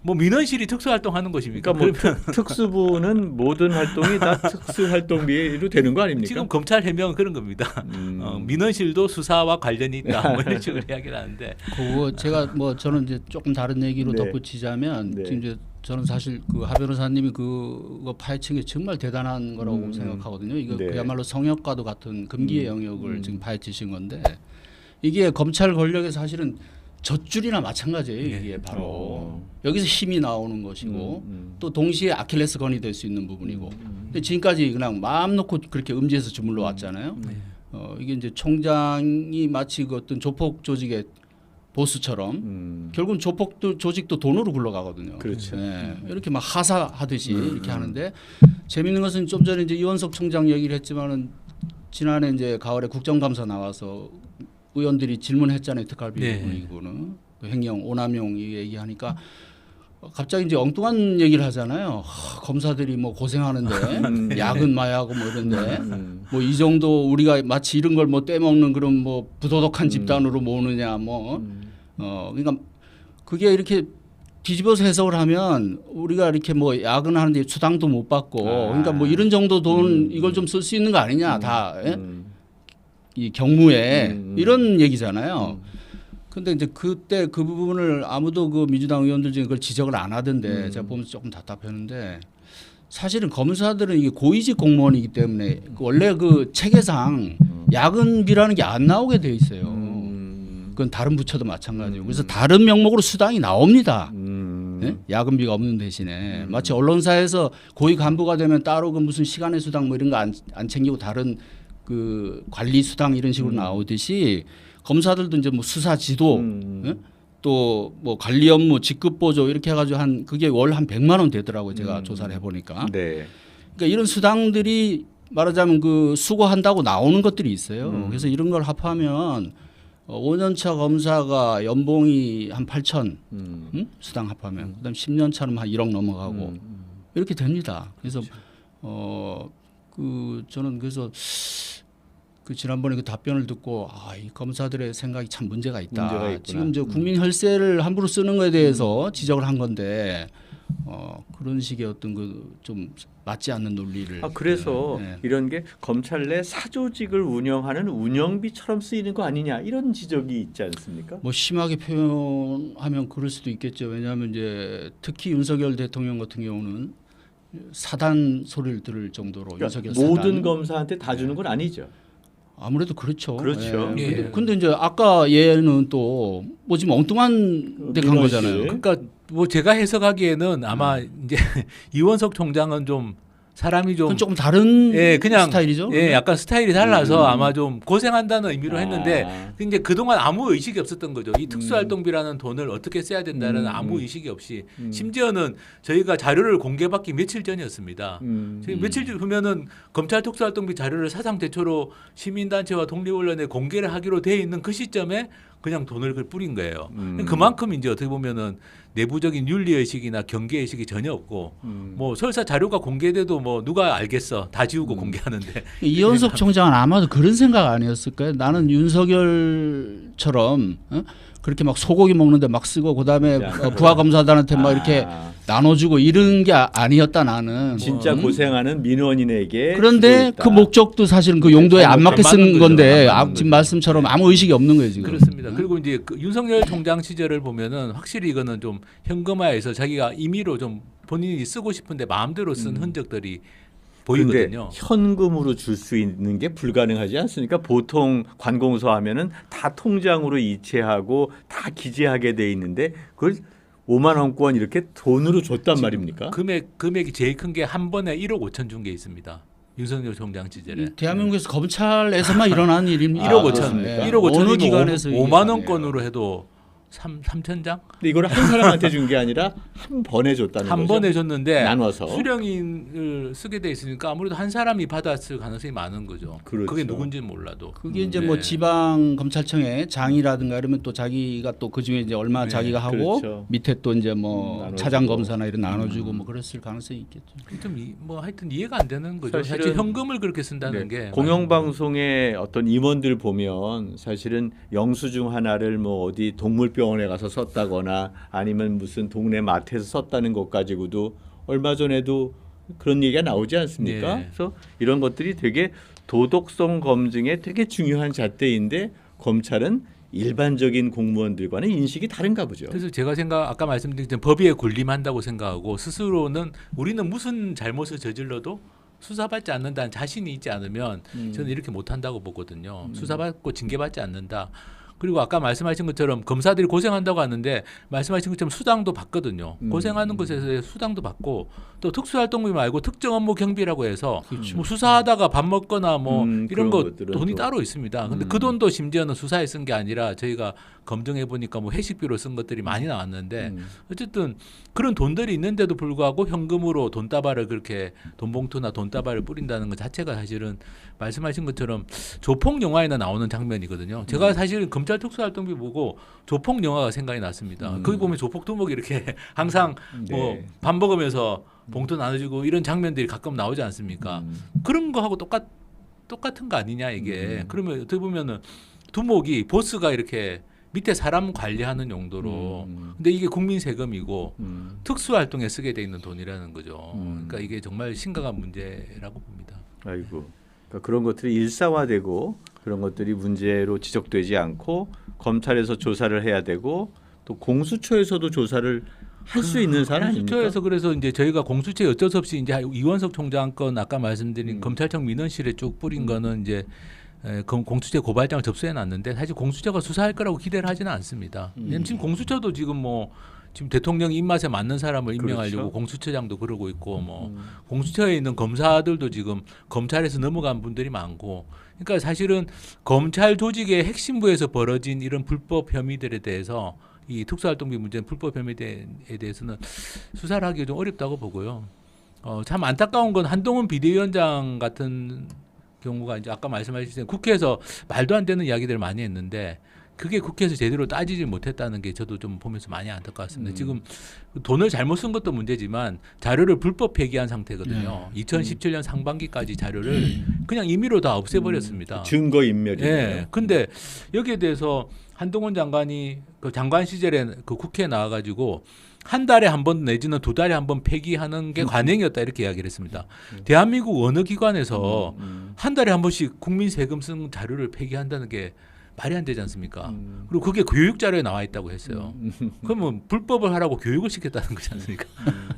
뭐 민원실이 특수활동하는 것입니까? 그러니까 뭐 그러면 특수부는 모든 활동이 다 특수활동비로 되는 거 아닙니까? 지금 검찰 해명은 그런 겁니다. 민원실도 수사와 관련이 있다. 뭐 이런 식으로 이야기를 하는데 그거 제가 뭐 저는 이제 조금 다른 얘기로 네. 덧붙이자면 네. 지금 이제 저는 사실 그 하 변호사님이 그거 파헤친 게 정말 대단한 거라고 생각하거든요. 이거 네. 그야말로 성역과도 같은 금기의 영역을 지금 파헤치신 건데 이게 검찰 권력의 사실은 젖줄이나 마찬가지예요. 이게 바로 여기서 힘이 나오는 것이고 또 동시에 아킬레스건이 될 수 있는 부분이고. 근데 지금까지 그냥 마음 놓고 그렇게 음지에서 주물러 왔잖아요. 이게 이제 총장이 마치 그 어떤 조폭 조직의 보스처럼 결국은 조폭 조직도 돈으로 굴러가거든요. 그렇죠. 네. 이렇게 막 하사하듯이 이렇게 하는데 재밌는 것은 좀 전에 이제 이원석 총장 얘기를 했지만은 지난해 이제 가을에 국정감사 나와서 의원들이 질문했잖아요. 특활비 부분은 그 횡령, 오남용 이 얘기하니까 갑자기 이제 엉뚱한 얘기를 하잖아요. 검사들이 뭐 고생하는데 야근 마야하고 뭐 이런데 뭐 이 정도 우리가 마치 이런 걸 뭐 떼먹는 그런 뭐 부도덕한 집단으로 모으느냐 뭐 그러니까 그게 이렇게 뒤집어서 해석을 하면 우리가 이렇게 뭐 야근하는데 수당도 못 받고 그러니까 뭐 이런 정도 돈 이걸 좀 쓸 수 있는 거 아니냐 다. 예? 이 경무에 이런 얘기잖아요. 근데 이제 그때 그 부분을 아무도 그 민주당 의원들 중에 그걸 지적을 안 하던데 제가 보면서 조금 답답했는데 사실은 검사들은 이게 고위직 공무원이기 때문에 원래 그 체계상 야근비라는 게 안 나오게 돼 있어요. 그건 다른 부처도 마찬가지고 그래서 다른 명목으로 수당이 나옵니다. 네? 야근비가 없는 대신에 마치 언론사에서 고위 간부가 되면 따로 그 무슨 시간의 수당 뭐 이런 거 안 챙기고 다른 그 관리 수당 이런 식으로 나오듯이 검사들도 이제 뭐 수사 지도 또 뭐 관리 업무, 직급 보조 이렇게 해가지고 한 그게 월 한 100만 원 되더라고요. 제가 조사를 해보니까. 네. 그러니까 이런 수당들이 말하자면 그 수고한다고 나오는 것들이 있어요. 그래서 이런 걸 합하면 5년차 검사가 연봉이 한 8천 수당 합하면 그다음 10년 차는 한 1억 넘어가고 이렇게 됩니다. 그래서 그 저는 그래서 그 지난번에 그 답변을 듣고 이 검사들의 생각이 참 문제가 있다. 문제가 있구나. 지금 저 국민 혈세를 함부로 쓰는 거에 대해서 지적을 한 건데 그런 식의 어떤 그 좀 맞지 않는 논리를. 그래서 네. 이런 게 검찰 내 사조직을 운영하는 운영비처럼 쓰이는 거 아니냐 이런 지적이 있지 않습니까? 뭐 심하게 표현하면 그럴 수도 있겠죠. 왜냐하면 이제 특히 윤석열 대통령 같은 경우는 사단 소리를 들을 정도로 그러니까 윤석열 모든 사단. 검사한테 다 주는 건 아니죠. 아무래도 그렇죠. 그렇죠. 예. 근데 이제 아까 얘는 또 뭐 지금 엉뚱한 데 간 민원 거잖아요. 씨. 그러니까 뭐 제가 해석하기에는 아마 이제 이원석 총장은 좀 사람이 좀 그건 조금 다른 예, 그냥 스타일이죠. 예, 약간 스타일이 달라서 아마 좀 고생한다는 의미로 아. 했는데 이제 그동안 아무 의식이 없었던 거죠. 이 특수활동비라는 돈을 어떻게 써야 된다는 아무 의식이 없이 심지어는 저희가 자료를 공개받기 며칠 전이었습니다. 저희 며칠 전 보면은 검찰 특수활동비 자료를 사상 최초로 시민단체와 독립언론에 공개를 하기로 돼 있는 그 시점에 그냥 돈을 뿌린 거예요. 그만큼 이제 어떻게 보면은 내부적인 윤리의식이나 경계의식이 전혀 없고 뭐 설사 자료가 공개돼도 뭐 누가 알겠어 다 지우고 공개하는데 이현석 총장은 아마도 그런 생각 아니었을까요? 나는 윤석열처럼 그렇게 막 소고기 먹는데 막 쓰고 그다음에 부하 검사들한테 막 이렇게 나눠주고 이런 게 아니었다 나는. 진짜 고생하는 민원인에게 그런데 주고 있다. 그 목적도 사실은 그 용도에 안 맞게 쓴 맞는 거죠. 건데 맞는 지금 거죠. 말씀처럼 아무 의식이 없는 거예요 지금. 그렇습니다. 그리고 이제 그 윤석열 총장 시절을 보면은 확실히 이거는 좀 현금화해서 자기가 임의로 좀 본인이 쓰고 싶은데 마음대로 쓴 흔적들이 근데 보이거든요. 현금으로 줄 수 있는 게 불가능하지 않습니까? 보통 관공서 하면은 다 통장으로 이체하고 다 기재하게 돼 있는데 그걸 5만 원권 이렇게 돈으로 줬단 말입니까? 금액이 제일 큰 게 한 번에 1억 5천 준 게 있습니다. 윤석열 총장 시절에. 대한민국에서 검찰에서만 일어난 일입니다. 1억 5천. 그렇습니까? 1억 5천이고 어느 기관에서 5만 원권으로 해도 3천장? 근데 이걸 한 사람한테 준 게 아니라 한 번에 줬다는 한 거죠. 번에 줬는데 나눠서. 수령인을 쓰게 돼 있으니까 아무래도 한 사람이 받았을 가능성이 많은 거죠. 그렇죠. 그게 누군지는 몰라도. 그게 이제 네. 뭐 지방 검찰청의 장이라든가 이러면 또 자기가 또 그중에 이제 얼마 네, 자기가 하고 그렇죠. 밑에 또 이제 뭐 나눠주고. 차장 검사나 이런 나눠주고 뭐 그랬을 가능성이 있겠죠. 하여튼 이해가 안 되는 거죠. 사실은 사실 현금을 그렇게 쓴다는 네. 게 공영방송의 어떤 임원들 보면 사실은 영수증 하나를 뭐 어디 동물병원에 가서 썼다거나 아니면 무슨 동네 마트에서 썼다는 것 가지고도 얼마 전에도 그런 얘기가 나오지 않습니까? 네. 그래서 이런 것들이 되게 도덕성 검증에 되게 중요한 잣대인데 검찰은 일반적인 공무원들과는 인식이 다른가 보죠. 그래서 제가 아까 말씀드린 법위에 군림한다고 생각하고 스스로는 우리는 무슨 잘못을 저질러도 수사받지 않는다는 자신이 있지 않으면 저는 이렇게 못한다고 보거든요. 수사받고 징계받지 않는다. 그리고 아까 말씀하신 것처럼 검사들이 고생한다고 하는데 말씀하신 것처럼 수당도 받거든요. 고생하는 것에 수당도 받고 또 특수활동비 말고 특정 업무 경비라고 해서 뭐 수사하다가 밥 먹거나 뭐 이런 그런 거 것들은 돈이 또. 따로 있습니다. 근데 그 돈도 심지어는 수사에 쓴 게 아니라 저희가 검증해 보니까 뭐 회식비로 쓴 것들이 많이 나왔는데 어쨌든 그런 돈들이 있는데도 불구하고 현금으로 돈다발을 그렇게 돈봉투나 돈다발을 뿌린다는 것 자체가 사실은 말씀하신 것처럼 조폭 영화에나 나오는 장면이거든요. 제가 사실 검찰 특수활동비 보고 조폭 영화가 생각이 났습니다. 거기 보면 조폭 두목이 이렇게 항상 뭐 네. 밥 먹으면서 봉투 나눠주고 이런 장면들이 가끔 나오지 않습니까? 그런 거하고 똑같은 거 아니냐 이게. 그러면 어떻게 보면은 두목이 보스가 이렇게 밑에 사람 관리하는 용도로 근데 이게 국민 세금이고 특수활동에 쓰게 돼 있는 돈이라는 거죠. 그러니까 이게 정말 심각한 문제라고 봅니다. 아이고. 그러니까 그런 것들이 일상화되고 그런 것들이 문제로 지적되지 않고 검찰에서 조사를 해야 되고 또 공수처에서도 조사를 할 수 있는 사람 아닙니까? 공수처에서 그래서 이제 저희가 공수처에 어쩔 수 없이 이제 이원석 총장 건 아까 말씀드린 검찰청 민원실에 쭉 뿌린 거는 이제 공수처 고발장을 접수해 놨는데 사실 공수처가 수사할 거라고 기대를 하지는 않습니다. 왜냐면 지금 공수처도 지금 뭐 지금 대통령 입맛에 맞는 사람을 임명하려고 그렇죠. 공수처장도 그러고 있고 뭐 공수처에 있는 검사들도 지금 검찰에서 넘어간 분들이 많고 그러니까 사실은 검찰 조직의 핵심부에서 벌어진 이런 불법 혐의들에 대해서 이 특수활동비 문제는 불법 혐의에 대해서는 수사를 하기가 좀 어렵다고 보고요. 참 안타까운 건 한동훈 비대위원장 같은 경우가 이제 아까 말씀하신 국회에서 말도 안 되는 이야기들을 많이 했는데 그게 국회에서 제대로 따지지 못했다는 게 저도 좀 보면서 많이 안타까웠습니다. 지금 돈을 잘못 쓴 것도 문제지만 자료를 불법 폐기한 상태거든요. 2017년 상반기까지 자료를 그냥 임의로 다 없애버렸습니다. 증거 인멸이에요. 예. 근데 여기에 대해서 한동훈 장관이 그 장관 시절에 그 국회에 나와가지고 한 달에 한 번 내지는 두 달에 한 번 폐기하는 게 관행이었다 이렇게 이야기를 했습니다. 대한민국 어느 기관에서 한 달에 한 번씩 국민 세금 쓴 자료를 폐기한다는 게 말이 안 되지 않습니까? 그리고 그게 교육 자료에 나와 있다고 했어요. 그러면 불법을 하라고 교육을 시켰다는 거지 않습니까?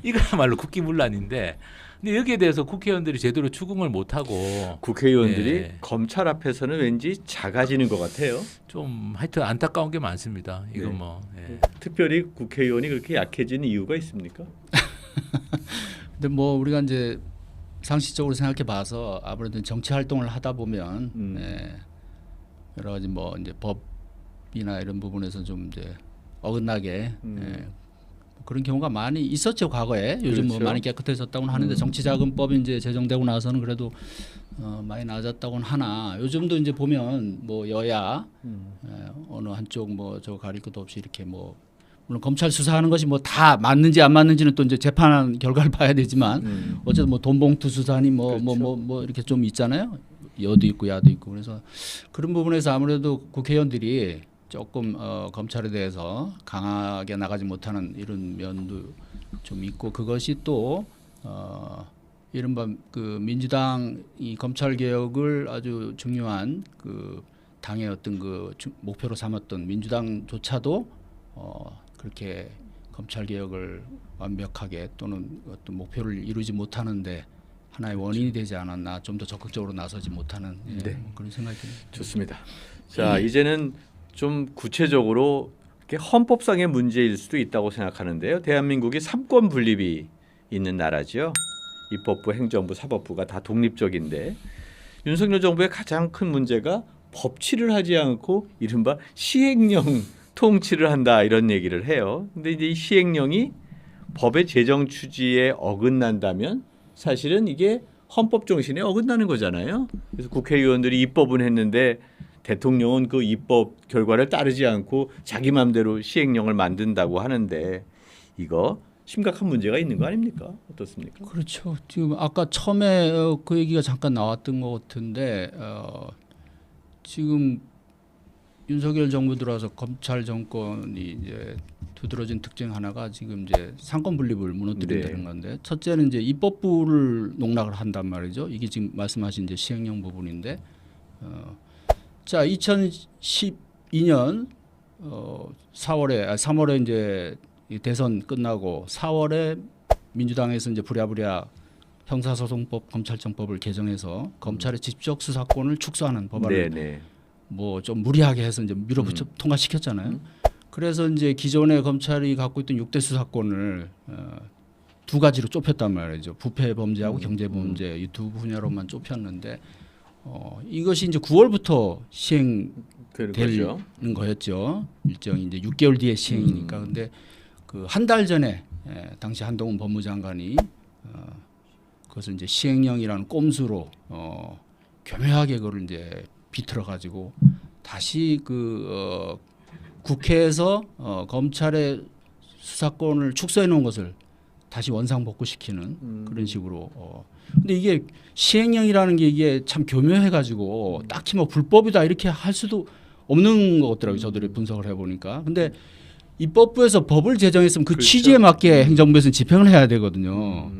이거야말로 국기문란인데 근데 여기에 대해서 국회의원들이 제대로 추궁을 못하고 국회의원들이 예. 검찰 앞에서는 왠지 작아지는 것 같아요. 좀 하여튼 안타까운 게 많습니다. 이거 네. 뭐 예. 특별히 국회의원이 그렇게 약해진 이유가 있습니까? 근데 뭐 우리가 이제 상식적으로 생각해 봐서 아무래도 정치 활동을 하다 보면 예, 여러 가지 뭐 이제 법이나 이런 부분에서 좀 이제 어긋나게 예, 그런 경우가 많이 있었죠 과거에. 요즘 뭐 그렇죠. 많이 깨끗해졌다고는 하는데 정치자금법이 이제 제정되고 나서는 그래도 많이 나아졌다고는 하나 요즘도 이제 보면 뭐 여야 어느 한쪽 뭐 저 가릴 것도 없이 이렇게 뭐 물론 검찰 수사하는 것이 뭐 다 맞는지 안 맞는지는 또 이제 재판 결과를 봐야 되지만 어쨌든 뭐 돈봉투 수사니 뭐 이렇게 좀 있잖아요. 여도 있고 야도 있고 그래서 그런 부분에서 아무래도 국회의원들이 조금 검찰에 대해서 강하게 나가지 못하는 이런 면도 좀 있고 그것이 또 이른바 그 민주당 이 검찰 개혁을 아주 중요한 그 당의 어떤 그 목표로 삼았던 민주당조차도 그렇게 검찰 개혁을 완벽하게 또는 어떤 목표를 이루지 못하는데 하나의 원인이 되지 않았나 좀 더 적극적으로 나서지 못하는 네. 그런 생각이 듭니다. 좋습니다. 자 이제는 좀 구체적으로 이렇게 헌법상의 문제일 수도 있다고 생각하는데요. 대한민국이 삼권 분립이 있는 나라죠. 입법부, 행정부, 사법부가 다 독립적인데 윤석열 정부의 가장 큰 문제가 법치를 하지 않고 이른바 시행령 통치를 한다 이런 얘기를 해요. 근데 이제 이 시행령이 법의 제정 취지에 어긋난다면 사실은 이게 헌법 정신에 어긋나는 거잖아요. 그래서 국회의원들이 입법은 했는데 대통령은 그 입법 결과를 따르지 않고 자기 마음대로 시행령을 만든다고 하는데 이거 심각한 문제가 있는 거 아닙니까? 어떻습니까? 그렇죠. 지금 아까 처음에 그 얘기가 잠깐 나왔던 것 같은데 지금 윤석열 정부 들어와서 검찰 정권이 이제 두드러진 특징 하나가 지금 이제 상권 분립을 무너뜨린다는 네. 건데 첫째는 이제 입법부를 농락을 한단 말이죠. 이게 지금 말씀하신 이제 시행령 부분인데 자 2012년 3월에 이제 이 대선 끝나고 4월에 민주당에서 이제 부랴부랴 형사소송법, 검찰청법을 개정해서 검찰의 직접 수사권을 축소하는 법안을 네네. 뭐 좀 무리하게 해서 이제 밀어붙여 통과시켰잖아요. 그래서 이제 기존의 검찰이 갖고 있던 6대 수사권을 두 가지로 좁혔단 말이죠. 부패 범죄하고 경제 범죄 이 두 분야로만 좁혔는데 이것이 이제 9월부터 시행되는 거였죠. 일정이 이제 6개월 뒤에 시행이니까. 근데 그 한 달 전에 당시 한동훈 법무장관이 그것을 이제 시행령이라는 꼼수로 교묘하게 그걸 이제 비틀어 가지고 다시 그 국회에서 검찰의 수사권을 축소해 놓은 것을 다시 원상복구시키는 그런 식으로. 근데 이게 시행령이라는 게 이게 참 교묘해 가지고 딱히 뭐 불법이다 이렇게 할 수도 없는 것 같더라고요. 저들이 분석을 해보니까. 근데 입법부에서 법을 제정했으면 그 그렇죠. 취지에 맞게 행정부에서는 집행을 해야 되거든요.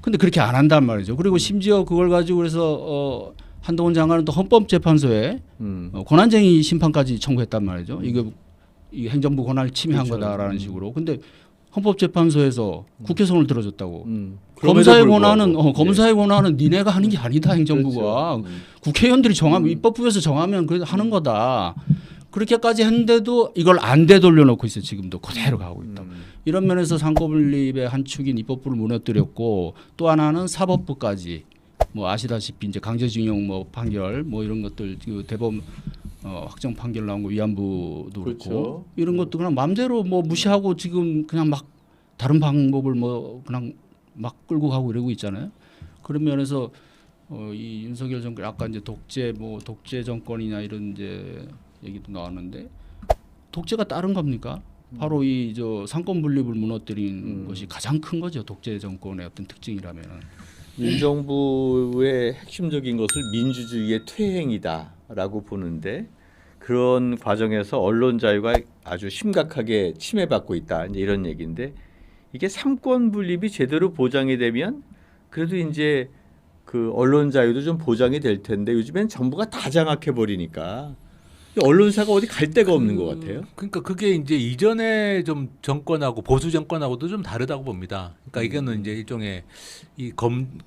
근데 그렇게 안 한단 말이죠. 그리고 심지어 그걸 가지고 그래서 한동훈 장관은 또 헌법재판소에 권한쟁의 심판까지 청구했단 말이죠. 이거 행정부 권한을 침해한 그렇죠. 거다라는 식으로. 근데 헌법재판소에서 국회 손을 들어줬다고. 그럼에도 검사의 불구하고. 검사의 권한은 니네가 하는 게 아니다 행정부가. 그렇죠. 국회의원들이 정하면 입법부에서 정하면 그래도 하는 거다. 그렇게까지 했는데도 이걸 안 되돌려놓고 있어요. 지금도 그대로 가고 있다. 이런 면에서 상고분립의 한 축인 입법부를 무너뜨렸고 또 하나는 사법부까지 뭐 아시다시피 이제 강제징용 뭐 판결 뭐 이런 것들 그 대법원 확정 판결 나온 거 위안부도 그렇고 그렇죠. 이런 것도 그냥 마음대로 뭐 무시하고 지금 그냥 막 다른 방법을 뭐 그냥 막 끌고 가고 이러고 있잖아요. 그런 면에서 이 윤석열 정권 아까 이제 독재 정권이냐 이런 이제 얘기도 나왔는데 독재가 다른 겁니까? 바로 이 상권 분립을 무너뜨린 것이 가장 큰 거죠. 독재 정권의 어떤 특징이라면은. 윤 정부의 핵심적인 것을 민주주의의 퇴행이다라고 보는데 그런 과정에서 언론 자유가 아주 심각하게 침해받고 있다 이제 이런 얘기인데 이게 삼권 분립이 제대로 보장이 되면 그래도 이제 그 언론 자유도 좀 보장이 될 텐데 요즘엔 정부가 다 장악해 버리니까 언론사가 어디 갈 데가 없는 것 같아요. 그러니까 그게 이제 이전에 좀 정권하고 보수 정권하고도 좀 다르다고 봅니다. 그러니까 이거는 이제 일종의 이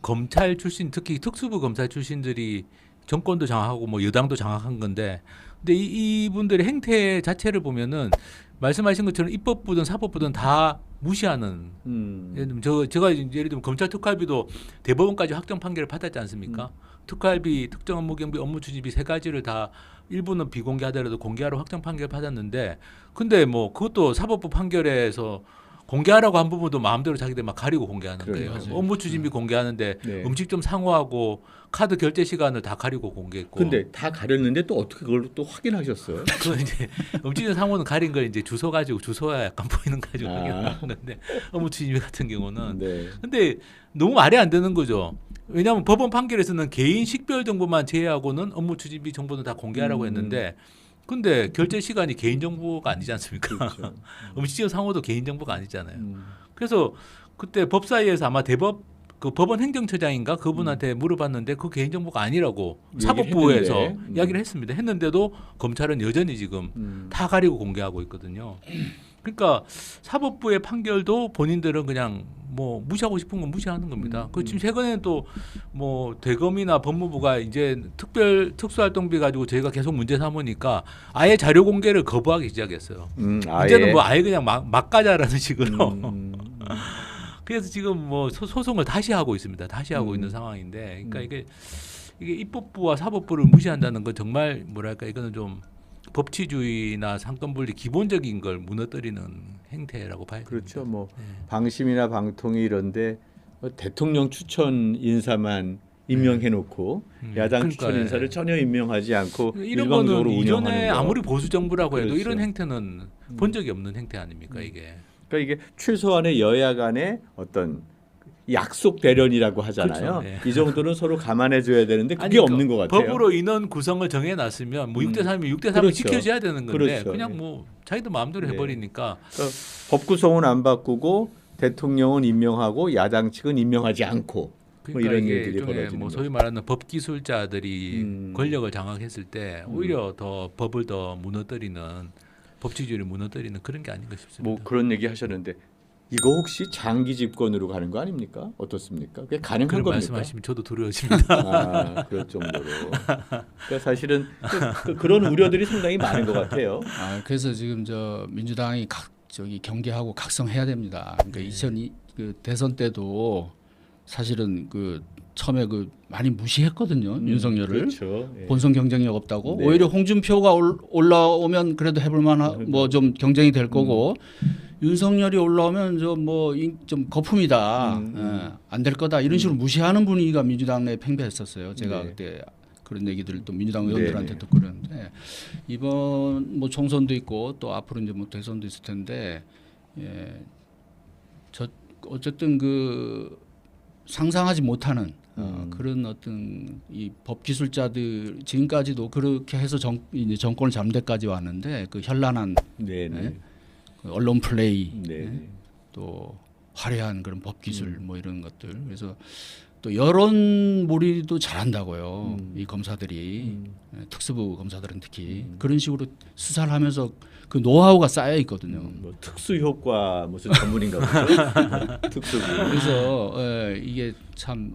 검찰 출신 특히 특수부 검찰 출신들이 정권도 장악하고 뭐 여당도 장악한 건데 근데 이분들의 행태 자체를 보면은 말씀하신 것처럼 입법부든 사법부든 다 무시하는 예를 들면 제가 예를 들면 검찰 특활비도 대법원까지 확정 판결을 받았지 않습니까? 특활비, 특정 업무 경비, 업무 추진비 세 가지를 다 일부는 비공개하더라도 공개하러 확정 판결 받았는데 근데 뭐 그것도 사법부 판결에서 공개하라고 한 부분도 마음대로 자기들 막 가리고 공개하는 거예요. 맞아요. 업무 추진비 공개하는데 네. 음식점 상호하고 카드 결제 시간을 다 가리고 공개했고. 근데 다 가렸는데 또 어떻게 그걸 또 확인하셨어요? 그 이제 음식점 상호는 가린 걸 이제 주소 가지고 주소야 약간 보이는 거 가지고 확인하는 건데 업무 추진비 같은 경우는. 네. 근데 너무 말이 안 되는 거죠. 왜냐하면 법원 판결에서는 개인 식별 정보만 제외하고는 업무 추진비 정보는 다 공개하라고 했는데 근데 결제 시간이 개인 정보가 아니지 않습니까? 그렇죠. 음식점 상호도 개인 정보가 아니잖아요. 그래서 그때 법사위에서 아마 그 법원 행정처장인가 그분한테 물어봤는데 그 개인 정보가 아니라고 사법부에서 했는데. 이야기를 했습니다. 했는데도 검찰은 여전히 지금 다 가리고 공개하고 있거든요. 그러니까 사법부의 판결도 본인들은 그냥 뭐 무시하고 싶은 건 무시하는 겁니다. 그 지금 최근에는 또 뭐 대검이나 법무부가 이제 특수활동비 가지고 저희가 계속 문제 삼으니까 아예 자료 공개를 거부하기 시작했어요. 이제는 뭐 아예 그냥 막 가자라는 식으로. 그래서 지금 뭐 소송을 다시 하고 있습니다. 다시 하고 있는 상황인데, 그러니까 이게 입법부와 사법부를 무시한다는 건 정말 뭐랄까 이거는 좀 법치주의나 상권분리 기본적인 걸 무너뜨리는 행태라고 봐야 됩니다. 그렇죠. 뭐 네. 방심이나 방통위 이런데 대통령 추천 인사만 임명해놓고 야당 그러니까, 추천 인사를 전혀 임명하지 않고 이런 일방적으로 거는 이전에 운영하는 거. 아무리 보수 정부라고 해도 그렇죠. 이런 행태는 본 적이 없는 행태 아닙니까 이게? 그러니까 이게 최소한의 여야 간의 어떤 약속 대련이라고 하잖아요. 그렇죠. 네. 이 정도는 서로 감안해줘야 되는데 그게 아니, 그러니까 없는 것 같아요. 법으로 인원 구성을 정해놨으면 뭐 6대 3이면 6대 3이 그렇죠. 지켜져야 되는 건데 그렇죠. 그냥 네. 뭐 자기들 마음대로 네. 해버리니까 그러니까 법 구성은 안 바꾸고 대통령은 임명하고 야당 측은 임명하지 않고 뭐 이런 이게 일들이 일종의 벌어지는 뭐 거죠. 소위 말하는 법 기술자들이 권력을 장악했을 때 오히려 더 법을 더 무너뜨리는 법치주의를 무너뜨리는 그런 게 아닌가 싶습니다. 뭐 그런 얘기 하셨는데 이거 혹시 장기 집권으로 가는 거 아닙니까? 어떻습니까? 그게 가능한 그런 겁니까? 말씀하시면 저도 두려워집니다. 아, 그럴 정도로. 그러니까 사실은 그런 우려들이 상당히 많은 것 같아요. 그래서 지금 민주당이 경계하고 각성해야 됩니다. 그러니까 2002 그 대선 때도 사실은 그 처음에 많이 무시했거든요. 윤석열을. 그렇죠. 예. 본선 경쟁력 없다고. 네. 오히려 홍준표가 올라오면 그래도 해볼 만한 뭐 좀 경쟁이 될 거고 윤석열이 올라오면 좀 거품이다. 안 될 거다. 이런 식으로 무시하는 분위기가 민주당 내에 팽배했었어요. 제가 네. 그때 그런 얘기들을 또 민주당 의원들한테도 그러는데 이번 뭐 총선도 있고 또 앞으로 이제 뭐 대선도 있을 텐데 어쨌든 상상하지 못하는 그런 어떤 이 법 기술자들 지금까지도 그렇게 해서 이제 정권을 잡는 데까지 왔는데 그 현란한 네네. 그 언론 플레이 네. 또 화려한 그런 법 기술 뭐 이런 것들 그래서 또 여론 몰이도 잘한다고요. 이 검사들이 특수부 검사들은 특히 그런 식으로 수사를 하면서 그 노하우가 쌓여 있거든요. 뭐 특수 효과 무슨 전문인가 보죠. 특수부. 그래서 이게 참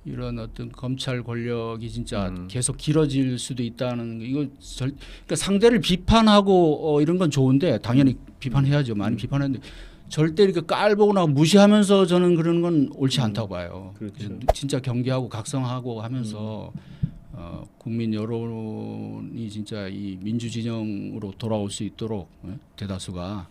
이런 어떤 검찰 권력이 진짜 계속 길어질 수도 있다는 이거 그러니까 상대를 비판하고 이런 건 좋은데 당연히 비판해야죠. 많이 비판했는데 절대 이렇게 깔보거나 무시하면서 저는 그런 건 옳지 않다고 봐요. 그렇죠. 그래서 진짜 경계하고 각성하고 하면서 국민 여론이 진짜 이 민주 진영으로 돌아올 수 있도록 대다수가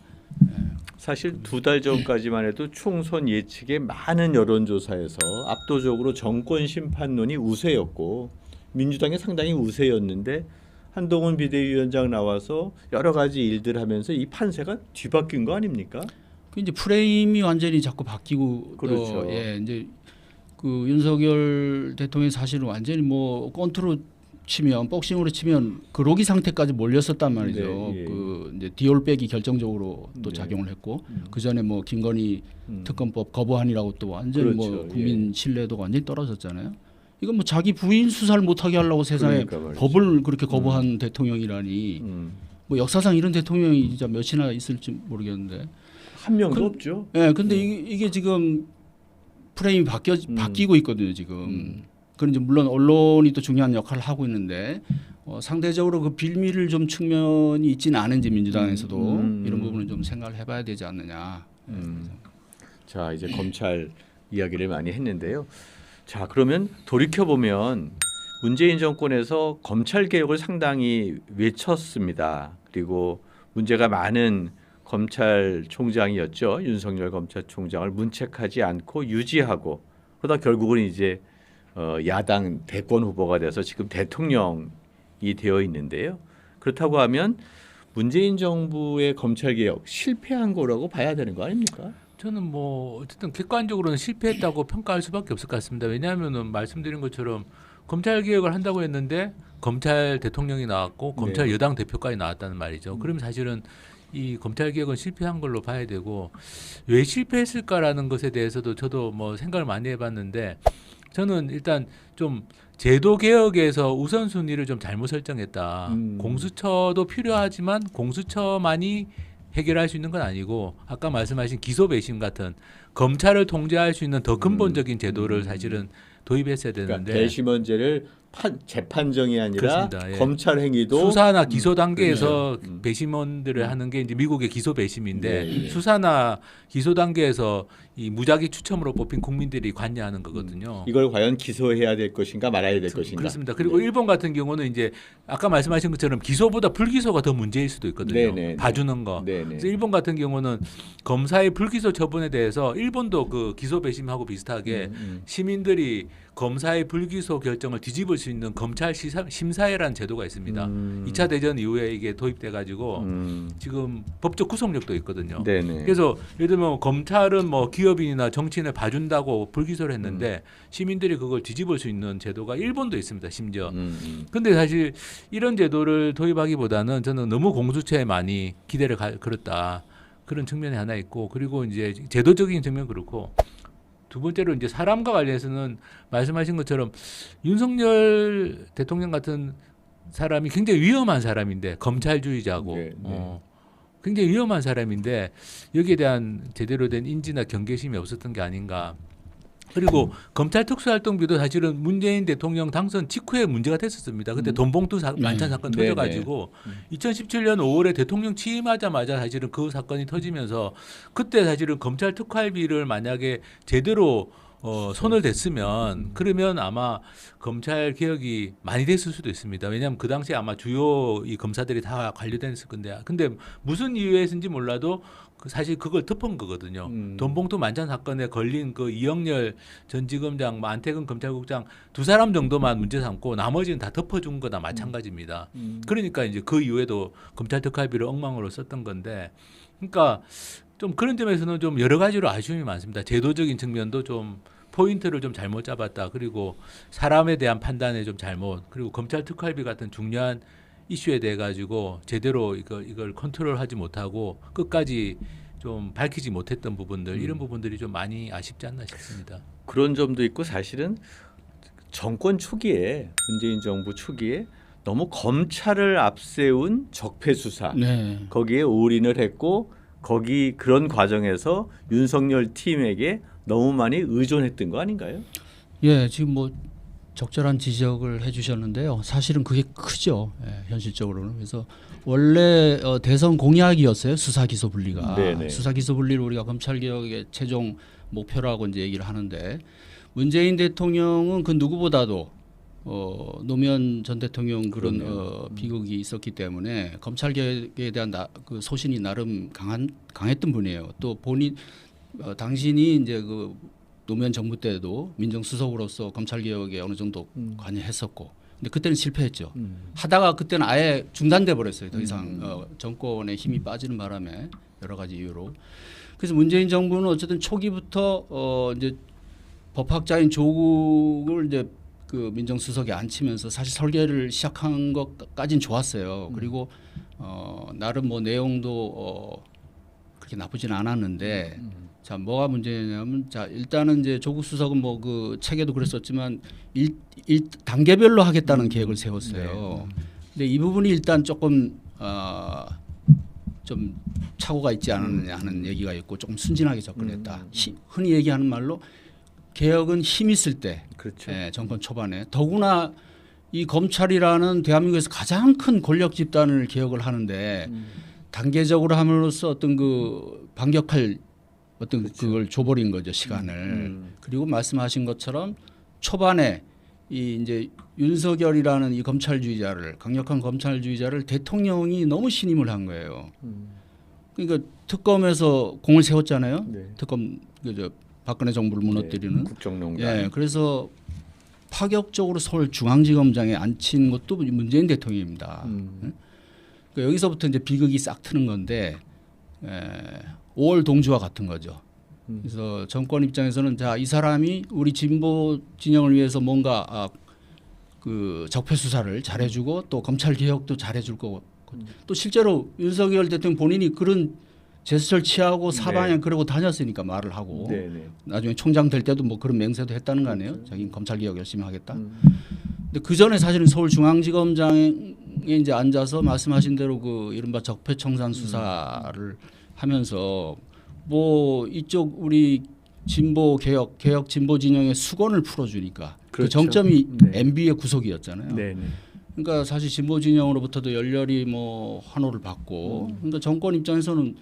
사실 2달 전까지만 해도 총선 예측에 많은 여론조사에서 압도적으로 정권 심판론이 우세였고 민주당이 상당히 우세였는데 한동훈 비대위원장 나와서 여러 가지 일들 하면서 이 판세가 뒤바뀐 거 아닙니까? 그 이제 프레임이 완전히 자꾸 바뀌고 그렇죠. 이제 그 윤석열 대통령이 사실은 완전히 뭐 권투로 치면 복싱으로 치면 그로기 상태까지 몰렸었단 말이죠. 네, 예. 그 이제 디올백이 결정적으로 또 네. 작용을 했고 그 전에 뭐 김건희 특검법 거부한이라고 또 완전히 그렇죠. 뭐 국민 신뢰도가 완전히 떨어졌잖아요. 이건 뭐 자기 부인 수사를 못하게 하려고 세상에 그러니까 말이죠. 법을 그렇게 거부한 대통령이라니 뭐 역사상 이런 대통령이 진짜 몇이나 있을지 모르겠는데. 한 명도 없죠. 예, 근데 이게 지금 프레임이 바뀌고 있거든요, 지금. 그런 이제 물론 언론이 또 중요한 역할을 하고 있는데 상대적으로 그 빌미를 좀 측면이 있지는 않은지 민주당에서도 이런 부분은 좀 생각을 해봐야 되지 않느냐. 자, 이제 검찰 이야기를 많이 했는데요. 자, 그러면 돌이켜 보면 문재인 정권에서 검찰 개혁을 상당히 외쳤습니다. 그리고 문제가 많은 검찰총장이었죠. 윤석열 검찰총장을 문책하지 않고 유지하고 그러다 결국은 이제 야당 대권 후보가 돼서 지금 대통령이 되어 있는데요. 그렇다고 하면 문재인 정부의 검찰 개혁 실패한 거라고 봐야 되는 거 아닙니까? 저는 뭐 어쨌든 객관적으로는 실패했다고 평가할 수밖에 없을 것 같습니다. 왜냐하면은 말씀드린 것처럼 검찰 개혁을 한다고 했는데 검찰 대통령이 나왔고 검찰 여당 대표까지 나왔다는 말이죠. 그러면 사실은 이 검찰 개혁은 실패한 걸로 봐야 되고 왜 실패했을까라는 것에 대해서도 저도 뭐 생각을 많이 해봤는데 저는 일단 좀 제도 개혁에서 우선순위를 좀 잘못 설정했다. 공수처도 필요하지만 공수처만이 해결할 수 있는 건 아니고 아까 말씀하신 기소 배심 같은 검찰을 통제할 수 있는 더 근본적인 제도를 사실은 도입했어야 되는데 그러니까 배심원제를 재판정이 아니라 그렇습니다. 예. 검찰 행위도 수사나 기소 단계에서 그렇죠. 배심원들을 하는 게 이제 미국의 기소 배심인데 네, 네. 수사나 기소 단계에서 이 무작위 추첨으로 뽑힌 국민들이 관여하는 거거든요. 이걸 과연 기소해야 될 것인가 말아야 될 것인가. 그렇습니다. 그리고 일본 같은 경우는 이제 아까 말씀하신 것처럼 기소보다 불기소가 더 문제일 수도 있거든요. 네네. 봐주는 거. 네네. 그래서 일본 같은 경우는 검사의 불기소 처분에 대해서 일본도 그 기소 배심하고 비슷하게 시민들이 검사의 불기소 결정을 뒤집을 수 있는 검찰 심사회라는 제도가 있습니다. 2차 대전 이후에 이게 도입돼 가지고 지금 법적 구속력도 있거든요. 네네. 그래서 예를 들면 검찰은 뭐 기업인이나 정치인을 봐준다고 불기소를 했는데 시민들이 그걸 뒤집을 수 있는 제도가 일본도 있습니다. 심지어. 근데 사실 이런 제도를 도입하기보다는 저는 너무 공수처에 많이 기대를 걸었다. 그런 측면이 하나 있고 그리고 이제 제도적인 측면 그렇고 두 번째로 이제 사람과 관련해서는 말씀하신 것처럼 윤석열 대통령 같은 사람이 굉장히 위험한 사람인데 검찰주의자고 네, 네. 굉장히 위험한 사람인데 여기에 대한 제대로 된 인지나 경계심이 없었던 게 아닌가. 그리고 검찰 특수활동비도 사실은 문재인 대통령 당선 직후에 문제가 됐었습니다. 그때 돈봉투 만찬 사건 네, 터져가지고 2017년 5월에 대통령 취임하자마자 사실은 그 사건이 터지면서 그때 사실은 검찰 특활비를 만약에 제대로 손을 댔으면 그러면 아마 검찰 개혁이 많이 됐을 수도 있습니다. 왜냐하면 그 당시에 아마 주요 이 검사들이 다 관료됐을 건데 근데 무슨 이유에서인지 몰라도 사실 그걸 덮은 거거든요. 돈봉투 만찬 사건에 걸린 그 이영렬 전 지검장, 안태근 검찰국장 두 사람 정도만 문제 삼고 나머지는 다 덮어준 거나 마찬가지입니다. 그러니까 이제 그 이후에도 검찰 특활비를 엉망으로 썼던 건데, 그러니까 좀 그런 점에서는 좀 여러 가지로 아쉬움이 많습니다. 제도적인 측면도 좀 포인트를 좀 잘못 잡았다. 그리고 사람에 대한 판단에 좀 잘못. 그리고 검찰 특활비 같은 중요한 이슈에 대해 가지고 제대로 이걸 컨트롤하지 못하고 끝까지 좀 밝히지 못했던 부분들 이런 부분들이 좀 많이 아쉽지 않나 싶습니다. 그런 점도 있고 사실은 정권 초기에 문재인 정부 초기에 너무 검찰을 앞세운 적폐 수사 네. 거기에 올인을 했고 거기 그런 과정에서 윤석열 팀에게 너무 많이 의존했던 거 아닌가요? 예, 지금 뭐 적절한 지적을 해주셨는데요. 사실은 그게 크죠. 예, 현실적으로는. 그래서 원래 대선 공약이었어요. 수사 기소 분리가. 네네. 수사 기소 분리를 우리가 검찰 개혁의 최종 목표라고 이제 얘기를 하는데 문재인 대통령은 그 누구보다도 노무현 전 대통령 그런 비극이 있었기 때문에 검찰 개혁에 대한 그 소신이 나름 강했던 분이에요. 또 본인 당신이 이제 그 노무현 정부 때도 민정수석으로서 검찰 개혁에 어느 정도 관여했었고, 근데 그때는 실패했죠. 하다가 그때는 아예 중단돼 버렸어요. 더 이상 정권의 힘이 빠지는 바람에 여러 가지 이유로. 그래서 문재인 정부는 어쨌든 초기부터 이제 법학자인 조국을 이제 그 민정수석에 앉히면서 사실 설계를 시작한 것까지는 좋았어요. 그리고 나름 뭐 내용도 그렇게 나쁘진 않았는데, 자 뭐가 문제냐면, 자 일단은 이제 조국 수석은 뭐 그 책에도 그랬었지만 단계별로 하겠다는 계획을 세웠어요. 근데 이 부분이 일단 조금 좀 착오가 있지 않았느냐 하는 얘기가 있고, 조금 순진하게 접근했다. 흔히 얘기하는 말로 개혁은 힘 있을 때, 그렇죠. 예, 정권 초반에, 더구나 이 검찰이라는 대한민국에서 가장 큰 권력 집단을 개혁을 하는데 단계적으로 함으로써 어떤 그 반격할 어떤 그렇죠. 그걸 줘버린 거죠, 시간을. 그리고 말씀하신 것처럼 초반에 이 이제 윤석열이라는 이 검찰주의자를, 강력한 검찰주의자를 대통령이 너무 신임을 한 거예요. 그러니까 특검에서 공을 세웠잖아요. 네. 특검 그저 박근혜 정부를 무너뜨리는. 국정농단. 예, 그래서 파격적으로 서울중앙지검장에 앉힌 것도 문재인 대통령입니다. 그러니까 여기서부터 이제 비극이 싹 트는 건데, 5월 동주와 같은 거죠. 그래서 정권 입장에서는 자, 이 사람이 우리 진보 진영을 위해서 뭔가 그 적폐 수사를 잘해주고 또 검찰 개혁도 잘해줄 거고, 또 실제로 윤석열 대통령 본인이 그런 제스처를 취하고 사방에 그러고 다녔으니까 말을 하고, 나중에 총장 될 때도 뭐 그런 맹세도 했다는 거 아니에요? 자기는 검찰 개혁 열심히 하겠다. 근데 그 전에 사실은 서울중앙지검장에 이제 앉아서 말씀하신 대로 그 이른바 적폐청산 수사를 하면서 뭐 이쪽 우리 진보 개혁 진보 진영의 수건을 풀어주니까, 그 그렇죠. 정점이 네. MB의 구속이었잖아요. 네네. 그러니까 사실 진보 진영으로부터도 열렬히 뭐 환호를 받고, 그러니까 정권 입장에서는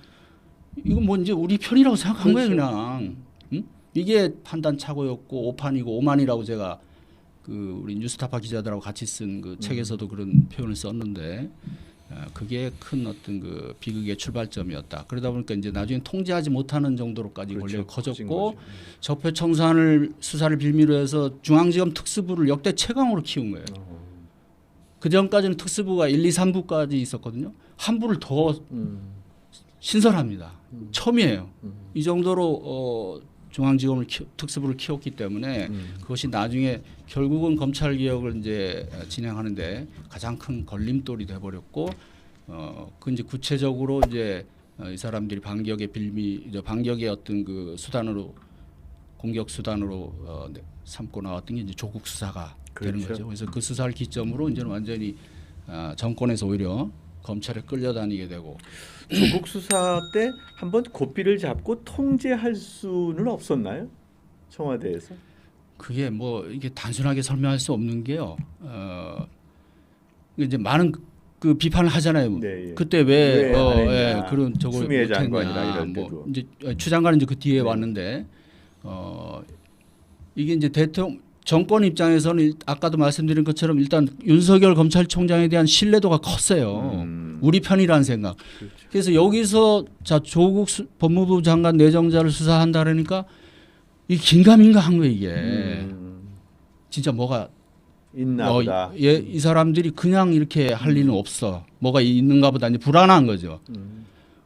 이건 뭐 이제 우리 편이라고 생각한 거예요, 그냥. 응? 이게 판단 착오였고 오판이고 오만이라고 제가 그 우리 뉴스타파 기자들하고 같이 쓴 그 책에서도 그런 표현을 썼는데, 그게 큰 어떤 그 비극의 출발점이었다. 그러다 보니까 이제 나중에 통제하지 못하는 정도로까지 권력이 커졌고, 적폐청산을 수사를 빌미로 해서 중앙지검 특수부를 역대 최강으로 키운 거예요. 그 전까지는 특수부가 1, 2, 3부까지 있었거든요. 한 부를 더 신설합니다. 처음이에요. 이 정도로 중앙지검을 특수부를 키웠기 때문에 그것이 나중에 결국은 검찰 개혁을 이제 진행하는데 가장 큰 걸림돌이 돼버렸고, 그 이제 구체적으로 이제 이 사람들이 반격의 반격의 어떤 그 수단으로, 공격 수단으로 삼고 나왔던 게 이제 조국 수사가 되는 거죠. 그래서 그 수사를 기점으로 이제는 완전히 정권에서 오히려 검찰에 끌려다니게 되고. 조국 수사 때 한번 고삐를 잡고 통제할 수는 없었나요? 청와대에서? 그게 뭐 이게 단순하게 설명할 수 없는 게요. 이제 많은 그 비판을 하잖아요. 네, 예. 그때 왜 안 했냐. 그런 저걸 추미애 못했냐. 장관이나 이럴 때도. 뭐 이제 추 장관은 이제 그 뒤에 왔는데, 이게 이제 대통령 정권 입장에서는 아까도 말씀드린 것처럼 일단 윤석열 검찰총장에 대한 신뢰도가 컸어요. 우리 편이라는 생각. 그렇죠. 그래서 여기서 자 조국 법무부 장관 내정자를 수사한다 그러니까 이 긴가민가한 거예요, 이게. 진짜 뭐가 있나 보다. 이 사람들이 그냥 이렇게 할 리는 없어. 뭐가 있는가 보다 이제 불안한 거죠.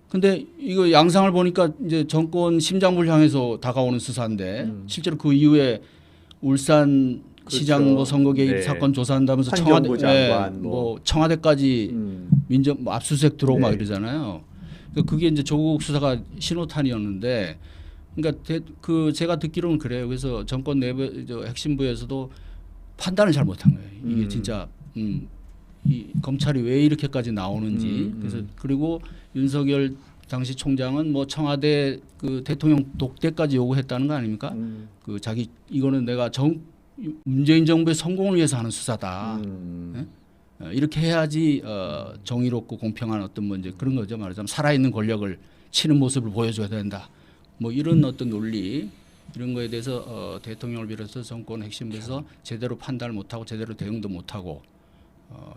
근데 이거 양상을 보니까 이제 정권 심장부를 향해서 다가오는 수사인데, 실제로 그 이후에 울산 그렇죠. 시장 뭐 선거 개입 네. 사건 조사한다면서 환경부 장관 뭐 청와대까지 민정 뭐 압수수색 들어오고 막 네. 이러잖아요. 그러니까 그게 이제 조국 수사가 신호탄이었는데, 그러니까 그 제가 듣기로는 그래요. 그래서 정권 내부 핵심부에서도 판단을 잘 못한 거예요. 이게 진짜 이 검찰이 왜 이렇게까지 나오는지. 그래서 그리고 윤석열 당시 총장은 뭐 청와대 그 대통령 독대까지 요구했다는 거 아닙니까? 그 자기 이거는 내가 문재인 정부의 성공을 위해서 하는 수사다. 이렇게 해야지 정의롭고 공평한 어떤 뭐 이제 그런 거죠. 말하자면 살아있는 권력을 치는 모습을 보여줘야 된다. 뭐 이런 어떤 논리. 이런 거에 대해서 대통령을 비롯해서 정권 핵심부에서 제대로 판단을 못하고 제대로 대응도 못하고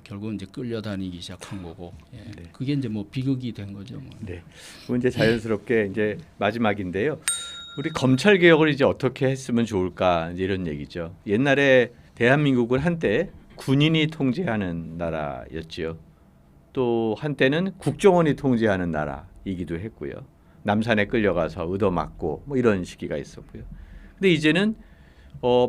결국은 이제 끌려다니기 시작한 거고 예. 그게 이제 뭐 비극이 된 거죠. 뭐. 네. 그럼 이제 자연스럽게 이제 마지막인데요. 우리 검찰 개혁을 이제 어떻게 했으면 좋을까 이제 이런 얘기죠. 옛날에 대한민국은 한때 군인이 통제하는 나라였지요. 또 한때는 국정원이 통제하는 나라이기도 했고요. 남산에 끌려가서 얻어맞고 뭐 이런 시기가 있었고요. 근데 이제는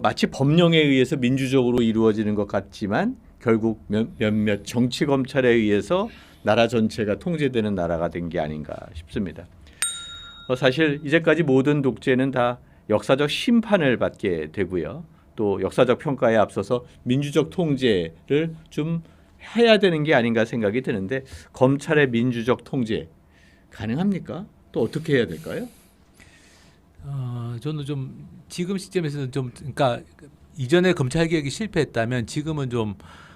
마치 법령에 의해서 민주적으로 이루어지는 것 같지만 결국 몇몇 정치 검찰에 의해서 나라 전체가 통제되는 나라가 된 게 아닌가 싶습니다. 사실 이제까지 모든 독재는 다 역사적 심판을 받게 되고요. 또 역사적 평가에 앞서서 민주적 통제를 좀 해야 되는 게 아닌가 생각이 드는데 검찰의 민주적 통제 가능합니까? 또 어떻게 해야 될까요? 저는 좀 지금 시점에서는 좀 그러니까 이전에 검찰 개혁이 실패했다면 지금은 좀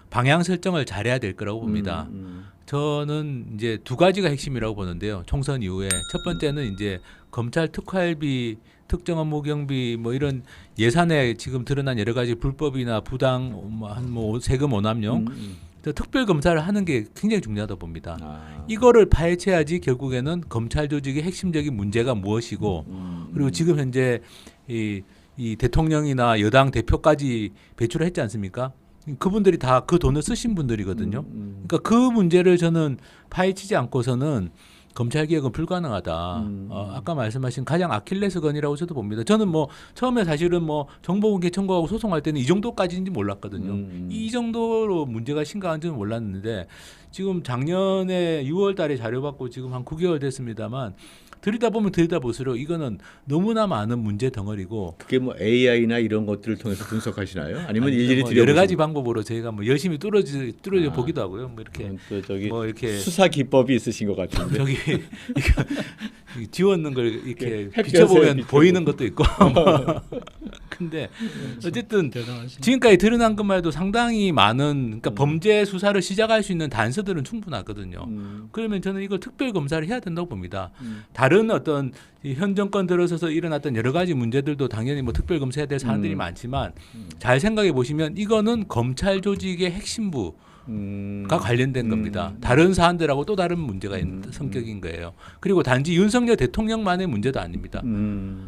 방향 설정을 잘해야 될 거라고 봅니다. 저는 이제 두 가지가 핵심이라고 보는데요. 총선 이후에 첫 번째는 이제 검찰 특활비, 특정 업무 경비 뭐 이런 예산에 지금 드러난 여러 가지 불법이나 부당 뭐 세금 오남용 특별 검사를 하는 게 굉장히 중요하다고 봅니다. 이거를 파헤쳐야지 결국에는 검찰 조직의 핵심적인 문제가 무엇이고 그리고 지금 현재 이 대통령이나 여당 대표까지 배출을 했지 않습니까? 그분들이 다 그 돈을 쓰신 분들이거든요. 그러니까 그 문제를 저는 파헤치지 않고서는 검찰 개혁은 불가능하다. 아까 말씀하신 가장 아킬레스건이라고 저도 봅니다. 저는 뭐 처음에 사실은 뭐 정보공개 청구하고 소송할 때는 이 정도까지인지 몰랐거든요. 이 정도로 문제가 심각한지는 몰랐는데 지금 작년에 6월달에 자료 받고 지금 한 9개월 됐습니다만 들여다보면 들여다볼수록 이거는 너무나 많은 문제 덩어리고 그게 뭐 AI나 이런 것들을 통해서 분석하시나요? 아니면 아니, 일일이 뭐 여러 가지 방법으로 저희가 뭐 열심히 뚫어져 보기도 하고요. 뭐 이렇게 또 저기 뭐 이렇게 수사 기법이 있으신 것 같은데. 저기 이거 지웠는 걸 이렇게 햇볕에 비춰보면 비추고. 보이는 것도 있고. 근데 어쨌든 대단하시네. 지금까지 드러난 것만 해도 상당히 많은 그러니까 범죄 수사를 시작할 수 있는 단서들은 충분하거든요. 그러면 저는 이걸 특별 검사를 해야 된다고 봅니다. 다른 어떤 현 정권 들어서서 일어났던 여러 가지 문제들도 당연히 뭐 특별 검사해야 될 사안들이 많지만 잘 생각해 보시면 이거는 검찰 조직의 핵심부 가 관련된 겁니다. 다른 사안들하고 또 다른 문제가 있는 성격인 거예요. 그리고 단지 윤석열 대통령만의 문제도 아닙니다.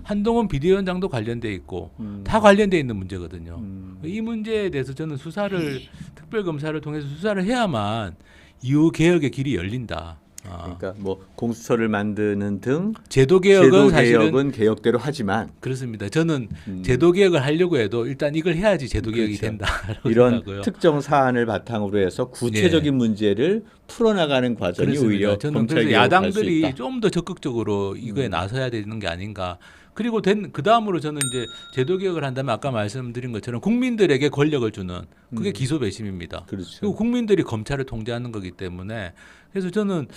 한동훈 비대위원장도 관련돼 있고 다 관련돼 있는 문제거든요. 이 문제에 대해서 저는 수사를 특별 검사를 통해서 수사를 해야만 이후 개혁의 길이 열린다. 그러니까 뭐 공수처를 만드는 등 제도 개혁은 사실은 개혁대로 하지만 그렇습니다. 저는 제도 개혁을 하려고 해도 일단 이걸 해야지 제도 개혁이 그렇죠. 된다라고 이런 생각하고요. 특정 사안을 바탕으로 해서 구체적인 문제를 풀어나가는 과정이 그렇습니다. 오히려 저는 검찰 그래서 개혁을 할 수 있다. 야당들이 좀 더 적극적으로 이거에 나서야 되는 게 아닌가. 그리고 그 다음으로 저는 이제 제도 개혁을 한다면 아까 말씀드린 것처럼 국민들에게 권력을 주는 그게 기소 배심입니다. 그렇죠. 그리고 국민들이 검찰을 통제하는 거기 때문에 그래서 저는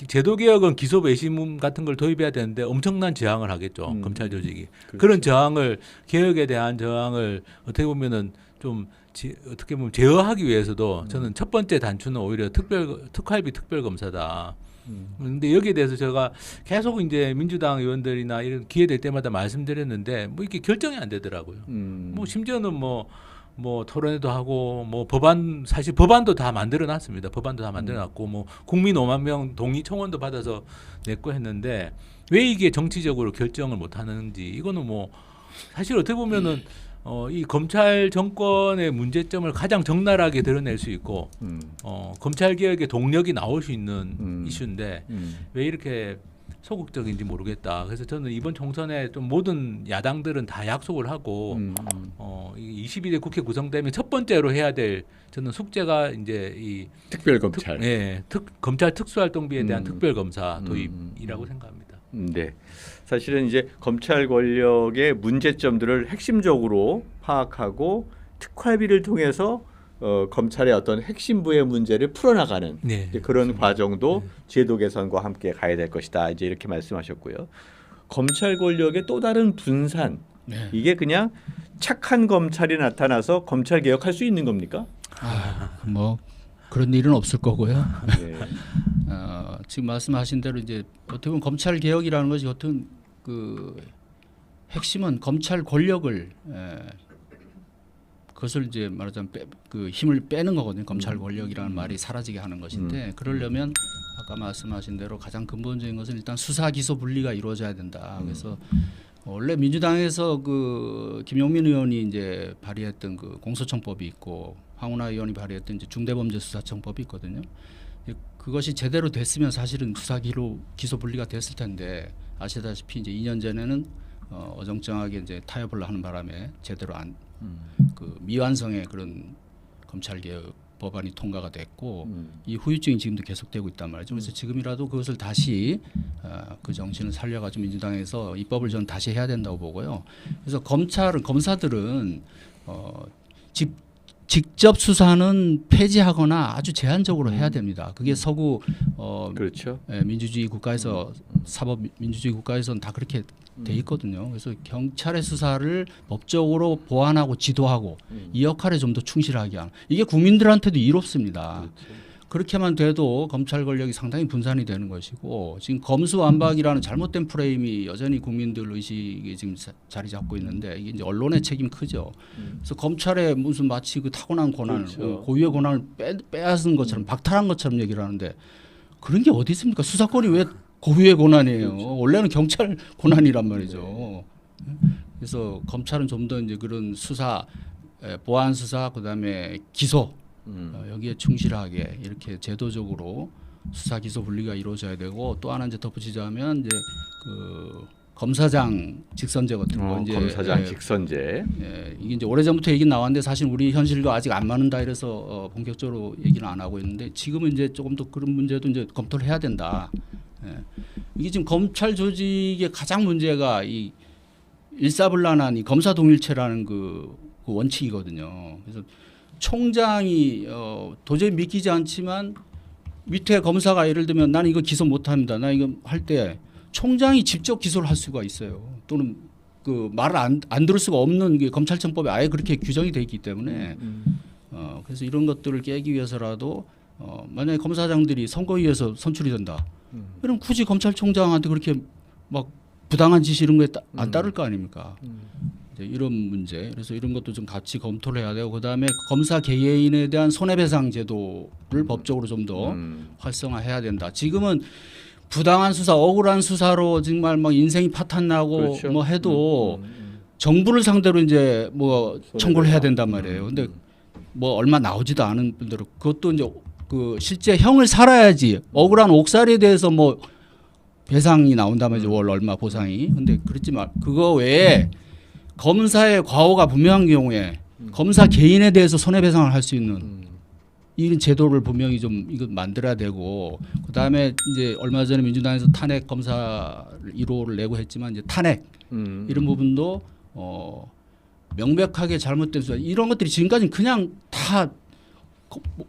제도 개혁은 기소 배심 같은 걸 도입해야 되는데 엄청난 저항을 하겠죠. 검찰 조직이. 그렇죠. 그런 저항을 개혁에 대한 저항을 어떻게 보면은 좀 어떻게 보면 제어하기 위해서도 저는 첫 번째 단추는 오히려 특활비 특별 검사다. 근데 여기에 대해서 제가 계속 이제 민주당 의원들이나 이런 기회 될 때마다 말씀드렸는데 뭐 이렇게 결정이 안 되더라고요. 뭐 심지어는 뭐 토론회도 하고 뭐 사실 법안도 다 만들어 놨습니다. 법안도 다 만들어 놨고 뭐 국민 5만 명 동의 청원도 받아서 냈고 했는데 왜 이게 정치적으로 결정을 못 하는지 이거는 뭐 사실 어떻게 보면은 이 검찰 정권의 문제점을 가장 적나라하게 드러낼 수 있고 검찰 개혁의 동력이 나올 수 있는 이슈인데 왜 이렇게 소극적인지 모르겠다. 그래서 저는 이번 총선에 좀 모든 야당들은 다 약속을 하고 22대 국회 구성되면 첫 번째로 해야 될 저는 숙제가 이제 이 특별 검찰. 검찰 특수활동비에 대한 특별 검사 도입이라고 생각합니다. 네. 사실은 이제 검찰 권력의 문제점들을 핵심적으로 파악하고 특활비를 통해서 검찰의 어떤 핵심부의 문제를 풀어나가는 이제 그런 과정도 제도 개선과 함께 가야 될 것이다. 이제 이렇게 말씀하셨고요. 검찰 권력의 또 다른 분산 이게 그냥 착한 검찰이 나타나서 검찰 개혁할 수 있는 겁니까? 뭐 그런 일은 없을 거고요. 네. 지금 말씀하신 대로 이제 어떻게 보면 검찰 개혁이라는 것이 어떤 핵심은 검찰 권력을 그것을 이제 말하자면 그 힘을 빼는 거거든요. 검찰 권력이라는 말이 사라지게 하는 것인데 그러려면 아까 말씀하신 대로 가장 근본적인 것은 일단 수사 기소 분리가 이루어져야 된다. 그래서 원래 민주당에서 그 김용민 의원이 이제 발의했던 그 공소청법이 있고 황운하 의원이 발의했던 이제 중대범죄수사청법이 있거든요. 그것이 제대로 됐으면 사실은 수사 기소 분리가 됐을 텐데 아시다시피 이제 2년 전에는 어정쩡하게 이제 타협을 하는 바람에 제대로 그 미완성의 그런 검찰 개혁 법안이 통과가 됐고 이 후유증이 지금도 계속되고 있단 말이죠. 그래서 지금이라도 그것을 다시 그 정신을 살려가지고 민주당에서 입법을 저는 다시 해야 된다고 보고요. 그래서 검사들은 직접 수사는 폐지하거나 아주 제한적으로 해야 됩니다. 그게 서구 그렇죠. 민주주의 국가에서 사법 민주주의 국가에서는 다 그렇게 돼 있거든요. 그래서 경찰의 수사를 법적으로 보완하고 지도하고 이 역할에 좀 더 충실하게 하는 이게 국민들한테도 이롭습니다. 그렇죠. 그렇게만 돼도 검찰 권력이 상당히 분산이 되는 것이고 지금 검수완박이라는 잘못된 프레임이 여전히 국민들 의식에 지금 자리 잡고 있는데 이게 이제 언론의 책임 크죠. 그래서 검찰의 무슨 마치 그 타고난 권한을 그렇죠. 고유의 권한을 빼앗은 것처럼 박탈한 것처럼 얘기를 하는데 그런 게 어디 있습니까? 수사권이 왜 고유의 권한이에요. 그렇죠. 원래는 경찰 권한이란 말이죠. 그래서 검찰은 좀 더 이제 그런 수사, 보안 수사, 그다음에 기소 여기에 충실하게 이렇게 제도적으로 수사 기소 분리가 이루어져야 되고 또 하나 이제 덧붙이자면 이제 그 검사장 직선제 같은 거 이제 검사장 직선제. 이게 이제 오래전부터 얘기 나왔는데 사실 우리 현실과 아직 안 맞는다 이래서 본격적으로 얘기는 안 하고 있는데 지금은 이제 조금 더 그런 문제도 이제 검토를 해야 된다. 이게 지금 검찰 조직의 가장 문제가 이 일사불란한 이 검사 동일체라는 그 원칙이거든요. 그래서 총장이 도저히 믿기지 않지만 밑에 검사가 예를 들면 나는 이거 기소 못합니다. 나 이거 할 때 총장이 직접 기소를 할 수가 있어요. 또는 그 말을 안 들을 수가 없는 게 검찰청법에 아예 그렇게 규정이 돼 있기 때문에 그래서 이런 것들을 깨기 위해서라도 만약에 검사장들이 선거위에서 선출이 된다. 그럼 굳이 검찰총장한테 그렇게 막 부당한 지시 이런 거에 안 따를 거 아닙니까? 이제 이런 문제. 그래서 이런 것도 좀 같이 검토를 해야 되고 그다음에 검사 개개인에 대한 손해배상 제도를 법적으로 좀 더 활성화해야 된다. 지금은 부당한 수사, 억울한 수사로 정말 막 인생이 파탄나고 그렇죠. 뭐 해도 정부를 상대로 이제 뭐 청구를 해야 된단 말이에요. 근데 뭐 얼마 나오지도 않은 분들은 그것도 이제 그 실제 형을 살아야지 억울한 옥살이에 대해서 뭐 배상이 나온단 말이죠. 월 얼마 보상이. 근데 그렇지 말 그거 외에 검사의 과오가 분명한 경우에 검사 개인에 대해서 손해배상을 할 수 있는 이런 제도를 분명히 좀 이거 만들어야 되고 그다음에 이제 얼마 전에 민주당에서 탄핵 검사 1호를 내고 했지만 이제 탄핵 이런 부분도 명백하게 잘못된 수사 이런 것들이 지금까지 그냥 다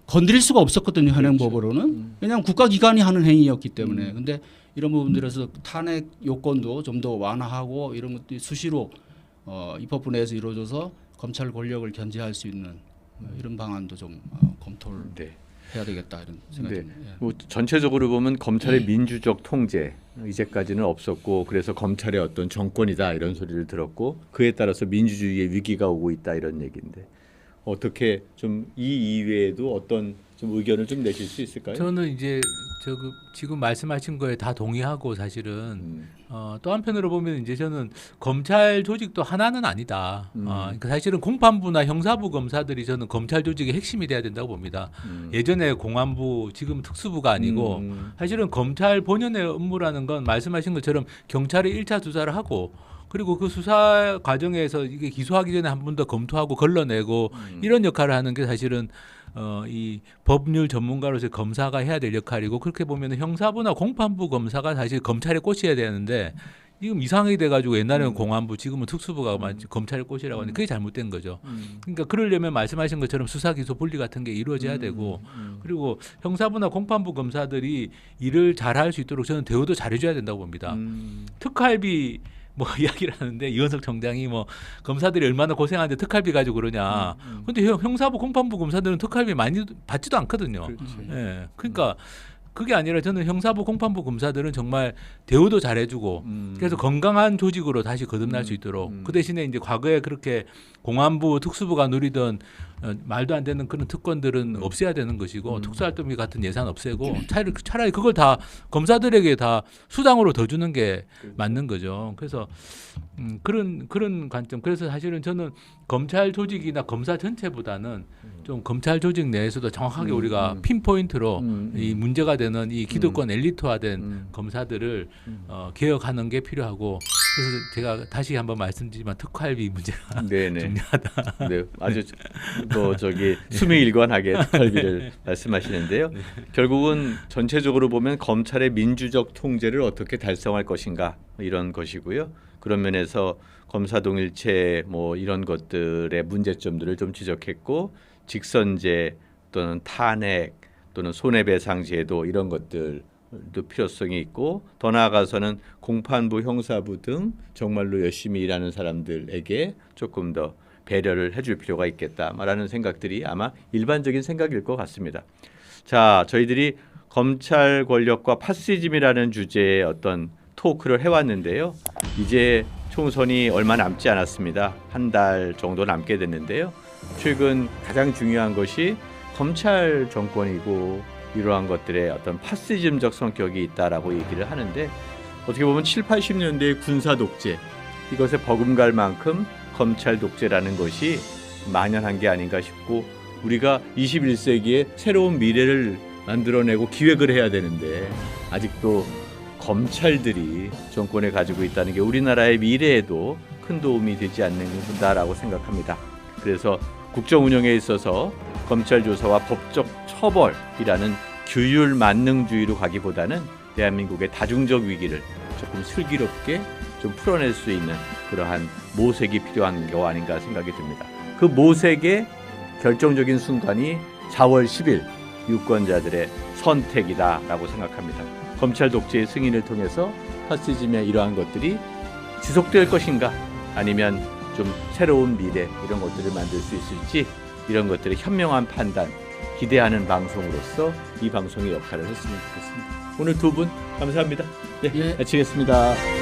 건드릴 수가 없었거든요. 현행법으로는 그냥 국가기관이 하는 행위였기 때문에 근데 이런 부분들에서 탄핵 요건도 좀 더 완화하고 이런 것들이 수시로 입법부 내에서 이루어져서 검찰 권력을 견제할 수 있는 이런 방안도 좀 검토를 해야 되겠다 이런 생각이 듭니다. 뭐 전체적으로 보면 검찰의 민주적 통제 이제까지는 없었고 그래서 검찰의 어떤 정권이다 이런 소리를 들었고 그에 따라서 민주주의의 위기가 오고 있다 이런 얘기인데 어떻게 좀 이 이외에도 어떤 좀 의견을 좀 내실 수 있을까요? 저는 이제 지금 말씀하신 거에 다 동의하고 사실은 또 한편으로 보면 이제 저는 검찰 조직도 하나는 아니다. 그러니까 사실은 공판부나 형사부 검사들이 저는 검찰 조직의 핵심이 돼야 된다고 봅니다. 예전에 공안부, 지금 특수부가 아니고 사실은 검찰 본연의 업무라는 건 말씀하신 것처럼 경찰이 1차 수사를 하고 그리고 그 수사 과정에서 이게 기소하기 전에 한 번 더 검토하고 걸러내고 이런 역할을 하는 게 사실은 이 법률 전문가로서 검사가 해야 될 역할이고 그렇게 보면 형사부나 공판부 검사가 사실 검찰의 꽃이어야 되는데 지금 이상하게 돼가지고 옛날에는 공안부 지금은 특수부가 검찰의 꽃이라고 하는데 그게 잘못된 거죠. 그러니까 그러려면 말씀하신 것처럼 수사 기소 분리 같은 게 이루어져야 되고 그리고 형사부나 공판부 검사들이 일을 잘할 수 있도록 저는 대우도 잘해줘야 된다고 봅니다. 특활비 뭐 이야기를 하는데 이원석 청장이 뭐 검사들이 얼마나 고생하는데 특활비 가지고 그러냐. 근데 형사부 공판부 검사들은 특활비 많이 받지도 않거든요. 그렇지. 예. 그러니까 그게 아니라 저는 형사부 공판부 검사들은 정말 대우도 잘해주고 그래서 건강한 조직으로 다시 거듭날 수 있도록 그 대신에 이제 과거에 그렇게 공안부 특수부가 누리던 말도 안 되는 그런 특권들은 없애야 되는 것이고 특수활동비 같은 예산 없애고 차라리 그걸 다 검사들에게 다 수당으로 더 주는 게 맞는 거죠. 그래서 그런 관점. 그래서 사실은 저는 검찰 조직이나 검사 전체보다는 좀 검찰 조직 내에서도 정확하게 우리가 핀포인트로 이 문제가 되는 이 기득권 엘리트화된 검사들을 개혁하는 게 필요하고 그래서 제가 다시 한번 말씀드리지만 특활비 문제가 네네. 중요하다. 네, 아주 저기 수미일관하게 특활비를 말씀하시는데요. 결국은 전체적으로 보면 검찰의 민주적 통제를 어떻게 달성할 것인가 이런 것이고요. 그런 면에서 검사동일체 뭐 이런 것들의 문제점들을 좀 지적했고 직선제 또는 탄핵 또는 손해배상제도 이런 것들도 필요성이 있고 더 나아가서는 공판부, 형사부 등 정말로 열심히 일하는 사람들에게 조금 더 배려를 해줄 필요가 있겠다 말하는 생각들이 아마 일반적인 생각일 것 같습니다. 자, 저희들이 검찰 권력과 파시즘이라는 주제의 어떤 토크를 해왔는데요. 이제 총선이 얼마 남지 않았습니다. 한 달 정도 남게 됐는데요. 최근 가장 중요한 것이 검찰 정권이고 이러한 것들의 어떤 파시즘적 성격이 있다라고 얘기를 하는데 어떻게 보면 7, 80년대의 군사 독재 이것에 버금갈 만큼 검찰 독재라는 것이 만연한 게 아닌가 싶고 우리가 21세기에 새로운 미래를 만들어내고 기획을 해야 되는데 아직도 검찰들이 정권에 가지고 있다는 게 우리나라의 미래에도 큰 도움이 되지 않는다라고 생각합니다. 그래서 국정 운영에 있어서 검찰 조사와 법적 처벌이라는 규율 만능주의로 가기보다는 대한민국의 다중적 위기를 조금 슬기롭게 좀 풀어낼 수 있는 그러한 모색이 필요한 거 아닌가 생각이 듭니다. 그 모색의 결정적인 순간이 4월 10일 유권자들의 선택이다라고 생각합니다. 검찰 독재의 승인을 통해서 파시즘의 이러한 것들이 지속될 것인가 아니면 좀 새로운 미래 이런 것들을 만들 수 있을지 이런 것들의 현명한 판단 기대하는 방송으로서 이 방송의 역할을 했으면 좋겠습니다. 오늘 두 분 감사합니다. 네, 예. 마치겠습니다.